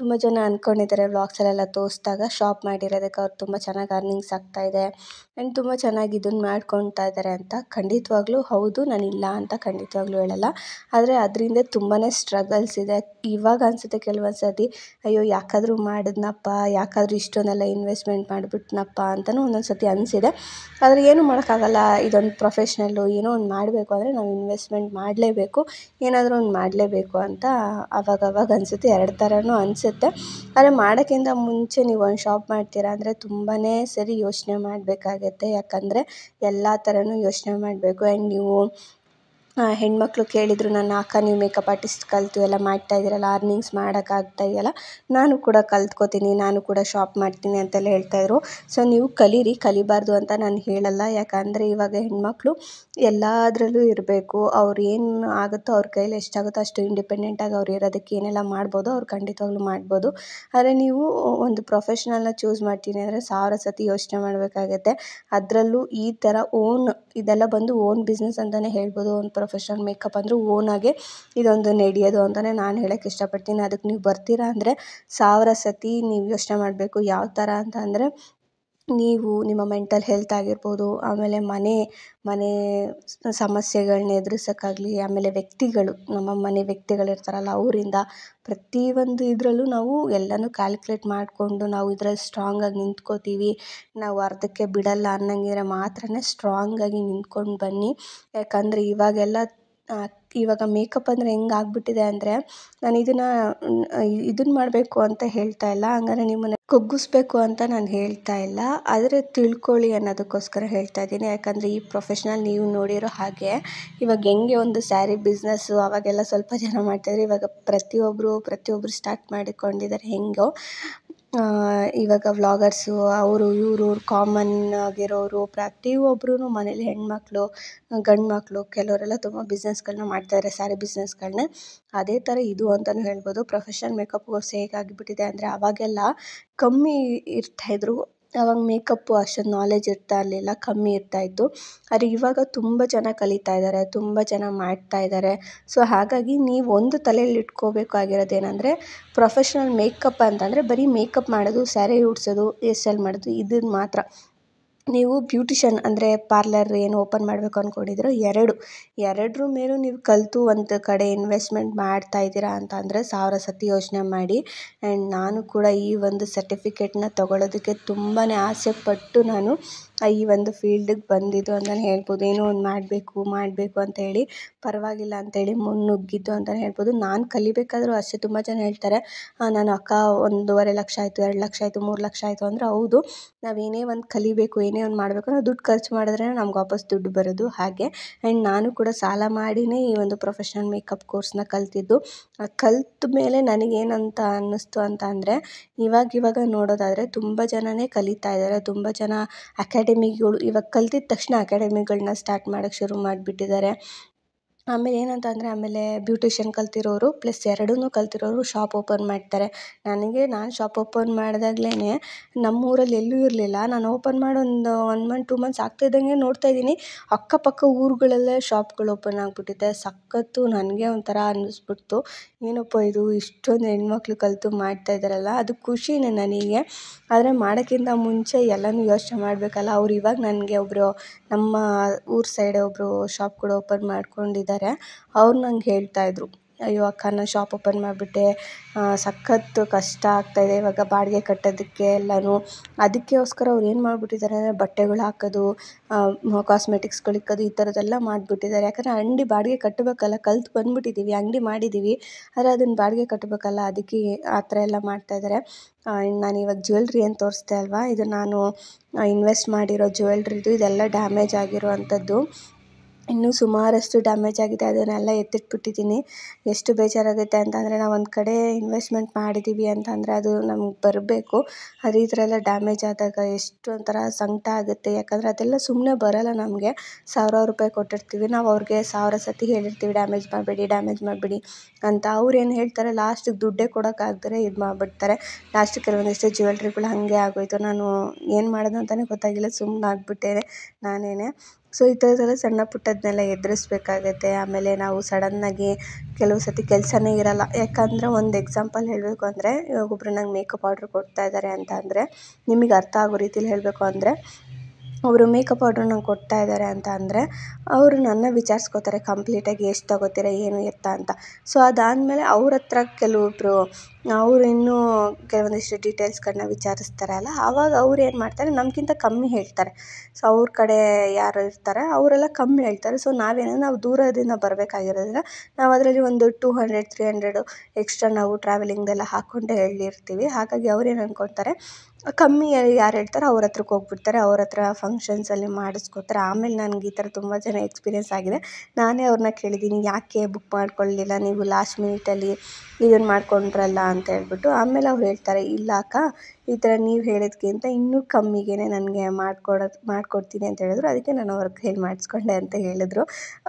ತುಂಬ ಜನ ಅಂದ್ಕೊಂಡಿದ್ದಾರೆ ವ್ಲಾಗ್ಸಲ್ಲೆಲ್ಲ ತೋರಿಸಿದಾಗ ಶಾಪ್ ಮಾಡಿರೋದಕ್ಕೆ ಅವ್ರು ತುಂಬ ಚೆನ್ನಾಗಿ ಅರ್ನಿಂಗ್ಸ್ ಆಗ್ತಾಯಿದೆ ಆ್ಯಂಡ್ ತುಂಬ ಚೆನ್ನಾಗಿ ಇದನ್ನು ಮಾಡ್ಕೊತಾ ಇದ್ದಾರೆ ಅಂತ. ಖಂಡಿತವಾಗ್ಲೂ ಹೌದು, ನಾನು ಇಲ್ಲ ಅಂತ ಖಂಡಿತವಾಗ್ಲೂ ಹೇಳಲ್ಲ. ಆದರೆ ಅದರಿಂದ ತುಂಬಾ ಸ್ಟ್ರಗಲ್ಸ್ ಇದೆ. ಇವಾಗ ಅನಿಸುತ್ತೆ ಕೆಲವೊಂದು ಸರ್ತಿ, ಅಯ್ಯೋ ಯಾಕಾದರೂ ಮಾಡಿದ್ನಪ್ಪ, ಯಾಕಾದರೂ ಇಷ್ಟೊಂದೆಲ್ಲ ಇನ್ವೆಸ್ಟ್ಮೆಂಟ್ ಮಾಡಿಬಿಟ್ನಪ್ಪ ಅಂತಲೂ ಒಂದೊಂದು ಸರ್ತಿ ಅನಿಸಿದೆ. ಆದರೆ ಏನೂ ಮಾಡೋಕ್ಕಾಗಲ್ಲ, ಇದೊಂದು ಪ್ರೊಫೆಷ್ನಲ್ಲು. ಏನೋ ಒಂದು ಮಾಡಬೇಕು ಅಂದರೆ ನಾವು ಇನ್ವೆಸ್ಟ್ಮೆಂಟ್ ಮಾಡಲೇಬೇಕು, ಏನಾದರೂ ಒಂದು ಮಾಡಲೇಬೇಕು ಅಂತ ಅವಾಗವಾಗ ಅನಿಸುತ್ತೆ. ಎರಡು ಥರನೂ ಅನಿಸುತ್ತೆ. ಆದರೆ ಮಾಡೋಕ್ಕಿಂತ ಮುಂಚೆ ನೀವು ಒಂದು ಶಾಪ್ ಮಾಡ್ತೀರಾ ಅಂದರೆ ತುಂಬಾ ಸರಿ ಯೋಚನೆ ಮಾಡಬೇಕಾಗತ್ತೆ. ಯಾಕಂದರೆ ಎಲ್ಲ ಥರನೂ ಯೋಚನೆ ಮಾಡಬೇಕು. ಆ್ಯಂಡ್ ನೀವು ಹೆಣ್ಮಕ್ಳು ಕೇಳಿದರು, ನನ್ನ ಅಕ್ಕ ನೀವು ಮೇಕಪ್ ಆರ್ಟಿಸ್ಟ್ ಕಲಿತು ಎಲ್ಲ ಮಾಡ್ತಾಯಿದ್ದೀರಲ್ಲ, ಅರ್ನಿಂಗ್ಸ್ ಮಾಡೋಕ್ಕಾಗ್ತಾ ಇದೆಯಲ್ಲ, ನಾನು ಕೂಡ ಕಲ್ತ್ಕೋತೀನಿ, ನಾನು ಕೂಡ ಶಾಪ್ ಮಾಡ್ತೀನಿ ಅಂತೆಲ್ಲ ಹೇಳ್ತಾಯಿದ್ರು. ಸೊ ನೀವು ಕಲಿಬಾರ್ದು ಅಂತ ನಾನು ಹೇಳಲ್ಲ. ಯಾಕಂದರೆ ಇವಾಗ ಹೆಣ್ಮಕ್ಳು ಎಲ್ಲದರಲ್ಲೂ ಇರಬೇಕು. ಅವ್ರು ಏನು ಆಗುತ್ತೋ ಅವ್ರ ಕೈಲಿ ಎಷ್ಟಾಗುತ್ತೋ ಅಷ್ಟು ಇಂಡಿಪೆಂಡೆಂಟಾಗಿ ಅವ್ರು ಇರೋದಕ್ಕೆ ಏನೆಲ್ಲ ಮಾಡ್ಬೋದು ಅವ್ರು ಖಂಡಿತವಾಗ್ಲೂ ಮಾಡ್ಬೋದು. ಆದರೆ ನೀವು ಒಂದು ಪ್ರೊಫೆಷ್ನಲ್ನ ಚೂಸ್ ಮಾಡ್ತೀನಿ ಅಂದರೆ 1000 ಸತಿ ಯೋಚನೆ ಮಾಡಬೇಕಾಗತ್ತೆ. ಅದರಲ್ಲೂ ಈ ಥರ ಇದೆಲ್ಲ ಬಂದು ಓನ್ ಬಿಸ್ನೆಸ್ ಅಂತಲೇ ಹೇಳ್ಬೋದು. ಒಂದು ಪ್ರೊಫೆಷ್ನಲ್ ಮೇಕಪ್ ಅಂದರೆ ಓನಾಗೆ ಇದೊಂದು ನಡೆಯೋದು ಅಂತಲೇ ನಾನು ಹೇಳೋಕ್ಕೆ ಇಷ್ಟಪಡ್ತೀನಿ. ಅದಕ್ಕೆ ನೀವು ಬರ್ತೀರಾ ಅಂದರೆ 1000 ಸತಿ ನೀವು ಯೋಚನೆ ಮಾಡಬೇಕು. ಯಾವ ಥರ ಅಂತ ಅಂದರೆ, ನೀವು ನಿಮ್ಮ ಮೆಂಟಲ್ ಹೆಲ್ತ್ ಆಗಿರ್ಬೋದು, ಆಮೇಲೆ ಮನೆ ಸಮಸ್ಯೆಗಳನ್ನ ಎದುರಿಸೋಕ್ಕಾಗಲಿ, ಆಮೇಲೆ ವ್ಯಕ್ತಿಗಳು, ನಮ್ಮ ಮನೆ ವ್ಯಕ್ತಿಗಳಿರ್ತಾರಲ್ಲ ಅವರಿಂದ ಪ್ರತಿಯೊಂದು ಇದರಲ್ಲೂ ನಾವು ಎಲ್ಲನೂ ಕ್ಯಾಲ್ಕುಲೇಟ್ ಮಾಡಿಕೊಂಡು ನಾವು ಇದರಲ್ಲಿ ಸ್ಟ್ರಾಂಗಾಗಿ ನಿಂತ್ಕೋತೀವಿ, ನಾವು ಅರ್ಧಕ್ಕೆ ಬಿಡಲ್ಲ ಅನ್ನಂಗಿದ್ರೆ ಮಾತ್ರನೇ ಸ್ಟ್ರಾಂಗಾಗಿ ನಿಂತ್ಕೊಂಡು ಬನ್ನಿ. ಯಾಕಂದರೆ ಇವಾಗ ಮೇಕಪ್ ಅಂದರೆ ಹೆಂಗೆ ಆಗ್ಬಿಟ್ಟಿದೆ ಅಂದರೆ, ನಾನು ಇದನ್ನು ಮಾಡಬೇಕು ಅಂತ ಹೇಳ್ತಾ ಇಲ್ಲ, ಹಂಗಾರೆ ನಿಮ್ಮನ್ನು ಕುಗ್ಗಿಸ್ಬೇಕು ಅಂತ ನಾನು ಹೇಳ್ತಾ ಇಲ್ಲ. ಆದರೆ ತಿಳ್ಕೊಳ್ಳಿ ಅನ್ನೋದಕ್ಕೋಸ್ಕರ ಹೇಳ್ತಾ ಇದ್ದೀನಿ. ಯಾಕಂದರೆ ಈ ಪ್ರೊಫೆಷ್ನಲ್ ನೀವು ನೋಡಿರೋ ಹಾಗೆ ಇವಾಗ ಹೆಂಗೆ ಒಂದು ಸ್ಯಾರಿ ಬಿಸ್ನೆಸ್ಸು ಅವಾಗೆಲ್ಲ ಸ್ವಲ್ಪ ಜನ ಮಾಡ್ತಾಯಿದ್ರು, ಇವಾಗ ಪ್ರತಿಯೊಬ್ಬರು ಸ್ಟಾರ್ಟ್ ಮಾಡಿಕೊಂಡಿದ್ದಾರೆ. ಹೆಂಗೋ ಇವಾಗ ವ್ಲಾಗರ್ಸು ಅವರು ಇವರು ಕಾಮನ್ ಆಗಿರೋರು ಪ್ರತಿಯೊಬ್ಬರೂ ಮನೇಲಿ ಹೆಣ್ಮಕ್ಳು ಗಂಡು ಮಕ್ಕಳು ಕೆಲವರೆಲ್ಲ ತುಂಬ ಬಿಸ್ನೆಸ್ಗಳನ್ನ ಮಾಡ್ತಾಯಿದ್ದಾರೆ, ಸ್ಯಾರಿ ಬಿಸ್ನೆಸ್ಗಳನ್ನ. ಅದೇ ಥರ ಇದು ಅಂತಲೂ ಹೇಳ್ಬೋದು. ಪ್ರೊಫೆಷ್ನಲ್ ಮೇಕಪ್ ಕೋರ್ಸ್ ಹೇಗಾಗಿಬಿಟ್ಟಿದೆ ಅಂದರೆ, ಅವಾಗೆಲ್ಲ ಕಮ್ಮಿ ಇರ್ತಾಯಿದ್ರು. ಅವಾಗ ಮೇಕಪ್ಪು ಅಷ್ಟೊಂದು ನಾಲೆಜ್ ಇರ್ತಾ ಇರಲಿಲ್ಲ, ಕಮ್ಮಿ ಇರ್ತಾಯಿತ್ತು. ಆದರೆ ಇವಾಗ ತುಂಬ ಜನ ಕಲಿತಾ ಇದ್ದಾರೆ, ತುಂಬ ಜನ ಮಾಡ್ತಾ ಇದ್ದಾರೆ. ಸೊ ಹಾಗಾಗಿ ನೀವು ಒಂದು ತಲೆಯಲ್ಲಿ ಇಟ್ಕೋಬೇಕಾಗಿರೋದು ಏನಂದರೆ, ಪ್ರೊಫೆಷ್ನಲ್ ಮೇಕಪ್ ಅಂತಂದರೆ ಬರೀ ಮೇಕಪ್ ಮಾಡೋದು, ಸ್ಯಾರಿ ಉಡ್ಸೋದು, ಹೇರ್ ಸ್ಟೈಲ್ ಮಾಡೋದು ಇದನ್ನು ಮಾತ್ರ. ನೀವು ಬ್ಯೂಟಿಷನ್ ಅಂದರೆ ಪಾರ್ಲರ್ ಏನು ಓಪನ್ ಮಾಡಬೇಕು ಅಂದ್ಕೊಂಡಿದ್ದೀರೋ ಎರಡರ ಮೇಲೂ ನೀವು ಕಲಿತು ಒಂದು ಕಡೆ ಇನ್ವೆಸ್ಟ್ಮೆಂಟ್ ಮಾಡ್ತಾ ಇದ್ದೀರಾ ಅಂತ ಅಂದರೆ 1000 ಸತಿ ಯೋಚನೆ ಮಾಡಿ. ಆ್ಯಂಡ್ ನಾನು ಕೂಡ ಈ ಒಂದು ಸರ್ಟಿಫಿಕೇಟ್ನ ತೊಗೊಳೋದಕ್ಕೆ ತುಂಬಾ ಆಸೆಪಟ್ಟು ನಾನು ಈ ಒಂದು ಫೀಲ್ಡಿಗೆ ಬಂದಿದ್ದು ಅಂತಲೇ ಹೇಳ್ಬೋದು. ಏನೋ ಒಂದು ಮಾಡಬೇಕು ಅಂತ ಹೇಳಿ ಪರವಾಗಿಲ್ಲ ಅಂತೇಳಿ ಮುನ್ನುಗ್ಗಿದ್ದು ಅಂತಲೇ ಹೇಳ್ಬೋದು. ನಾನು ಕಲಿಬೇಕಾದ್ರೂ ಅಷ್ಟೇ ತುಂಬ ಜನ ಹೇಳ್ತಾರೆ, ನನ್ನ ಅಕ್ಕ 1.5 ಲಕ್ಷ ಆಯಿತು, 2 ಲಕ್ಷ ಆಯಿತು, 3 ಲಕ್ಷ ಆಯಿತು ಅಂದರೆ, ಹೌದು, ನಾವೇನೇ ಒಂದು ಕಲಿಬೇಕು, ಏನೇ ಒಂದು ಮಾಡಬೇಕು ಅಂದರೆ ದುಡ್ಡು ಖರ್ಚು ಮಾಡಿದ್ರೆ ನಮ್ಗೆ ವಾಪಸ್ ದುಡ್ಡು ಬರೋದು ಹಾಗೆ. ಆ್ಯಂಡ್ ನಾನು ಕೂಡ ಸಾಲ ಮಾಡಿಯೇ ಈ ಒಂದು ಪ್ರೊಫೆಷ್ನಲ್ ಮೇಕಪ್ ಕೋರ್ಸ್ನ ಕಲಿತಿದ್ದು. ಕಲಿತ ಮೇಲೆ ನನಗೇನಂತ ಅನ್ನಿಸ್ತು ಅಂತ ಅಂದರೆ, ಇವಾಗ ನೋಡೋದಾದರೆ ತುಂಬ ಜನನೇ ಕಲಿತಾ ಇದ್ದಾರೆ. ತುಂಬ ಜನ ಅಕಾಡೆಮಿಗಳು ಇವಾಗ ಕಲ್ತಿದ್ದ ತಕ್ಷಣ ಅಕಾಡೆಮಿಗಳನ್ನ ಸ್ಟಾರ್ಟ್ ಮಾಡೋಕ್ಕೆ ಶುರು ಮಾಡಿಬಿಟ್ಟಿದ್ದಾರೆ. ಆಮೇಲೆ ಏನಂತ ಅಂದರೆ, ಬ್ಯೂಟಿಷಿಯನ್ ಕಲ್ತಿರೋರು ಪ್ಲಸ್ ಎರಡನ್ನೂ ಕಲ್ತಿರೋರು ಶಾಪ್ ಓಪನ್ ಮಾಡ್ತಾರೆ. ನಾನು ಶಾಪ್ ಓಪನ್ ಮಾಡಿದಾಗ್ಲೇ ನಮ್ಮೂರಲ್ಲಿ ಎಲ್ಲೂ ಇರಲಿಲ್ಲ. ನಾನು ಓಪನ್ ಮಾಡಿ ಒಂದು 1 ಮಂತ್ 2 ಮಂತ್ಸ್ ಆಗ್ತಿದ್ದಂಗೆ ನೋಡ್ತಾ ಇದ್ದೀನಿ, ಅಕ್ಕಪಕ್ಕ ಊರುಗಳಲ್ಲೇ ಶಾಪ್ಗಳು ಓಪನ್ ಆಗಿಬಿಟ್ಟಿದೆ. ಸಖತ್ತು ನನಗೆ ಒಂಥರ ಅನ್ನಿಸ್ಬಿಡ್ತು, ಏನಪ್ಪ ಇದು ಇಷ್ಟೊಂದು ಹೆಣ್ಮಕ್ಳು ಕಲಿತು ಮಾಡ್ತಾ ಇದ್ದಾರಲ್ಲ, ಅದು ಖುಷಿನೇ ನನಗೆ. ಆದರೆ ಮಾಡೋಕ್ಕಿಂತ ಮುಂಚೆ ಎಲ್ಲನೂ ಯೋಚನೆ ಮಾಡಬೇಕಲ್ಲ. ಅವ್ರು ಇವಾಗ ನನಗೆ ಒಬ್ಬರು ನಮ್ಮ ಊರ ಸೈಡೆ ಒಬ್ಬರು ಶಾಪ್ ಕೂಡ ಓಪನ್ ಮಾಡ್ಕೊಂಡಿದ್ದಾರೆ. ಅವ್ರು ನಂಗೆ ಹೇಳ್ತಾಯಿದ್ರು, ಅಯ್ಯೋ ಅಕ್ಕ, ನಾನು ಶಾಪ್ ಓಪನ್ ಮಾಡಿಬಿಟ್ಟೆ, ಸಖತ್ತು ಕಷ್ಟ ಆಗ್ತಾಯಿದೆ ಇವಾಗ ಬಾಡಿಗೆ ಕಟ್ಟೋದಕ್ಕೆ ಎಲ್ಲನೂ. ಅದಕ್ಕೋಸ್ಕರ ಅವ್ರು ಏನು ಮಾಡಿಬಿಟ್ಟಿದ್ದಾರೆ ಅಂದರೆ, ಬಟ್ಟೆಗಳು ಹಾಕೋದು, ಕಾಸ್ಮೆಟಿಕ್ಸ್ಗಳು ಇಕ್ಕೋದು, ಈ ಥರದ್ದೆಲ್ಲ ಮಾಡಿಬಿಟ್ಟಿದ್ದಾರೆ. ಯಾಕಂದರೆ ಅಂಗಡಿ ಬಾಡಿಗೆ ಕಟ್ಟಬೇಕಲ್ಲ, ಕಲ್ತು ಬಂದುಬಿಟ್ಟಿದ್ದೀವಿ, ಅಂಗಡಿ ಮಾಡಿದ್ದೀವಿ, ಆದರೆ ಅದನ್ನು ಬಾಡಿಗೆ ಕಟ್ಟಬೇಕಲ್ಲ, ಅದಕ್ಕೆ ಆ ಥರ ಎಲ್ಲ ಮಾಡ್ತಾಯಿದ್ದಾರೆ. ನಾನು ಇವಾಗ ಜ್ಯುವೆಲ್ರಿ ಏನು ತೋರಿಸ್ದೆ ಅಲ್ವಾ, ಇದು ನಾನು ಇನ್ವೆಸ್ಟ್ ಮಾಡಿರೋ ಜ್ಯುವೆಲ್ರಿದು. ಇದೆಲ್ಲ ಡ್ಯಾಮೇಜ್ ಆಗಿರುವಂಥದ್ದು, ಇನ್ನೂ ಸುಮಾರಷ್ಟು ಡ್ಯಾಮೇಜ್ ಆಗಿದೆ. ಅದನ್ನೆಲ್ಲ ಎತ್ತಿಟ್ಬಿಟ್ಟಿದ್ದೀನಿ. ಎಷ್ಟು ಬೇಜಾರಾಗುತ್ತೆ ಅಂತಂದರೆ, ನಾವು ಒಂದು ಕಡೆ ಇನ್ವೆಸ್ಟ್ಮೆಂಟ್ ಮಾಡಿದ್ದೀವಿ ಅಂತಂದರೆ ಅದು ನಮ್ಗೆ ಬರಬೇಕು. ಆದರೆ ಈ ಥರ ಎಲ್ಲ ಡ್ಯಾಮೇಜ್ ಆದಾಗ ಎಷ್ಟು ಒಂಥರ ಸಂಕಟ ಆಗುತ್ತೆ. ಯಾಕಂದರೆ ಅದೆಲ್ಲ ಸುಮ್ಮನೆ ಬರೋಲ್ಲ ನಮಗೆ. 1000 ರೂಪಾಯಿ ಕೊಟ್ಟಿರ್ತೀವಿ, ನಾವು ಅವ್ರಿಗೆ 1000 ಸತಿ ಹೇಳಿರ್ತೀವಿ ಡ್ಯಾಮೇಜ್ ಮಾಡಬೇಡಿ ಅಂತ. ಅವ್ರೇನು ಹೇಳ್ತಾರೆ, ಲಾಸ್ಟಿಗೆ ದುಡ್ಡೇ ಕೊಡೋಕ್ಕಾಗ್ದೇ ಇದು ಮಾಡಿಬಿಡ್ತಾರೆ. ಲಾಸ್ಟಿಗೆ ಕೆಲವೊಂದಿಷ್ಟು ಜ್ಯುವೆಲ್ರಿಗಳು ಹಾಗೆ ಆಗೋಯಿತು. ನಾನು ಏನು ಮಾಡೋದು ಅಂತಲೇ ಗೊತ್ತಾಗಿಲ್ಲ, ಸುಮ್ಮನಾಗ್ಬಿಟ್ಟೆ ನಾನೇ. ಸೊ ಈ ಥರದ್ದೆಲ್ಲ ಸಣ್ಣ ಪುಟ್ಟದನ್ನೆಲ್ಲ ಎದುರಿಸ್ಬೇಕಾಗತ್ತೆ. ಆಮೇಲೆ ನಾವು ಸಡನ್ನಾಗಿ ಕೆಲವು ಸತಿ ಕೆಲಸನೇ ಇರಲ್ಲ. ಯಾಕಂದರೆ ಒಂದು ಎಕ್ಸಾಂಪಲ್ ಹೇಳಬೇಕು ಅಂದರೆ, ಇವಾಗ ಒಬ್ಬರು ನಂಗೆ ಮೇಕಪ್ ಆರ್ಡ್ರ್ ಕೊಡ್ತಾ ಇದ್ದಾರೆ ಅಂತ ಅಂದರೆ, ನಿಮಗೆ ಅರ್ಥ ಆಗೋ ರೀತಿಲಿ ಹೇಳಬೇಕು ಅಂದರೆ, ಅವರು ಮೇಕಪ್ ಆರ್ಡ್ರ್ ನಂಗೆ ಕೊಡ್ತಾ ಇದ್ದಾರೆ ಅಂತ ಅಂದರೆ, ಅವರು ನನ್ನ ವಿಚಾರಿಸ್ಕೋತಾರೆ ಕಂಪ್ಲೀಟಾಗಿ ಎಷ್ಟು ತೊಗೋತೀರ ಏನು ಎತ್ತ ಅಂತ. ಸೊ ಅದಾದಮೇಲೆ ಅವ್ರ ಹತ್ರ ಕೆಲವೊಬ್ಬರು ಅವರು ಇನ್ನೂ ಕೆಲವೊಂದಿಷ್ಟು ಡೀಟೇಲ್ಸ್ಗಳನ್ನ ವಿಚಾರಿಸ್ತಾರಲ್ಲ, ಆವಾಗ ಅವ್ರು ಏನು ಮಾಡ್ತಾರೆ, ನಮಗಿಂತ ಕಮ್ಮಿ ಹೇಳ್ತಾರೆ. ಸೊ ಅವ್ರ ಕಡೆ ಯಾರು ಇರ್ತಾರೆ ಅವರೆಲ್ಲ ಕಮ್ಮಿ ಹೇಳ್ತಾರೆ. ಸೊ ನಾವು ದೂರದಿಂದ ಬರಬೇಕಾಗಿರೋದ್ರಿಂದ ನಾವು ಅದರಲ್ಲಿ ಒಂದು 200, 300 ಎಕ್ಸ್ಟ್ರಾ ನಾವು ಟ್ರಾವೆಲಿಂಗ್ದೆಲ್ಲ ಹಾಕ್ಕೊಂಡೇ ಹೇಳಿರ್ತೀವಿ. ಹಾಗಾಗಿ ಅವ್ರೇನು ಅಂದ್ಕೊತಾರೆ, ಕಮ್ಮಿ ಯಾರು ಹೇಳ್ತಾರೋ ಅವ್ರ ಹತ್ರಕ್ಕೆ ಹೋಗ್ಬಿಡ್ತಾರೆ, ಅವ್ರ ಹತ್ರ ಫಂಕ್ಷನ್ಸಲ್ಲಿ ಮಾಡಿಸ್ಕೊತಾರೆ. ಆಮೇಲೆ ನನಗೆ ಈ ಥರ ತುಂಬ ಜನ ಎಕ್ಸ್ಪೀರಿಯೆನ್ಸ್ ಆಗಿದೆ. ನಾನೇ ಅವ್ರನ್ನ ಕೇಳಿದ್ದೀನಿ, ಯಾಕೆ ಬುಕ್ ಮಾಡ್ಕೊಳ್ಳಲಿಲ್ಲ ನೀವು ಲಾಸ್ಟ್ ಮಿನಿಟಲ್ಲಿ ಇದನ್ನು ಮಾಡ್ಕೊಂಡ್ರಲ್ಲ ಅಂತ ಹೇಳ್ಬಿಟ್ಟು. ಆಮೇಲೆ ಅವ್ರು ಹೇಳ್ತಾರೆ, ಇಲ್ಲ ಅಕ್ಕ, ಈ ಥರ ನೀವು ಹೇಳಿದ್ಕಿಂತ ಇನ್ನೂ ಕಮ್ಮಿಗೆ ನನಗೆ ಮಾಡಿಕೊಡ್ತೀನಿ ಅಂತ ಹೇಳಿದ್ರು. ಅದಕ್ಕೆ ನಾನು ಅವ್ರ ಕೈಲಿ ಮಾಡಿಸ್ಕೊಂಡೆ ಅಂತ ಹೇಳಿದ್ರು.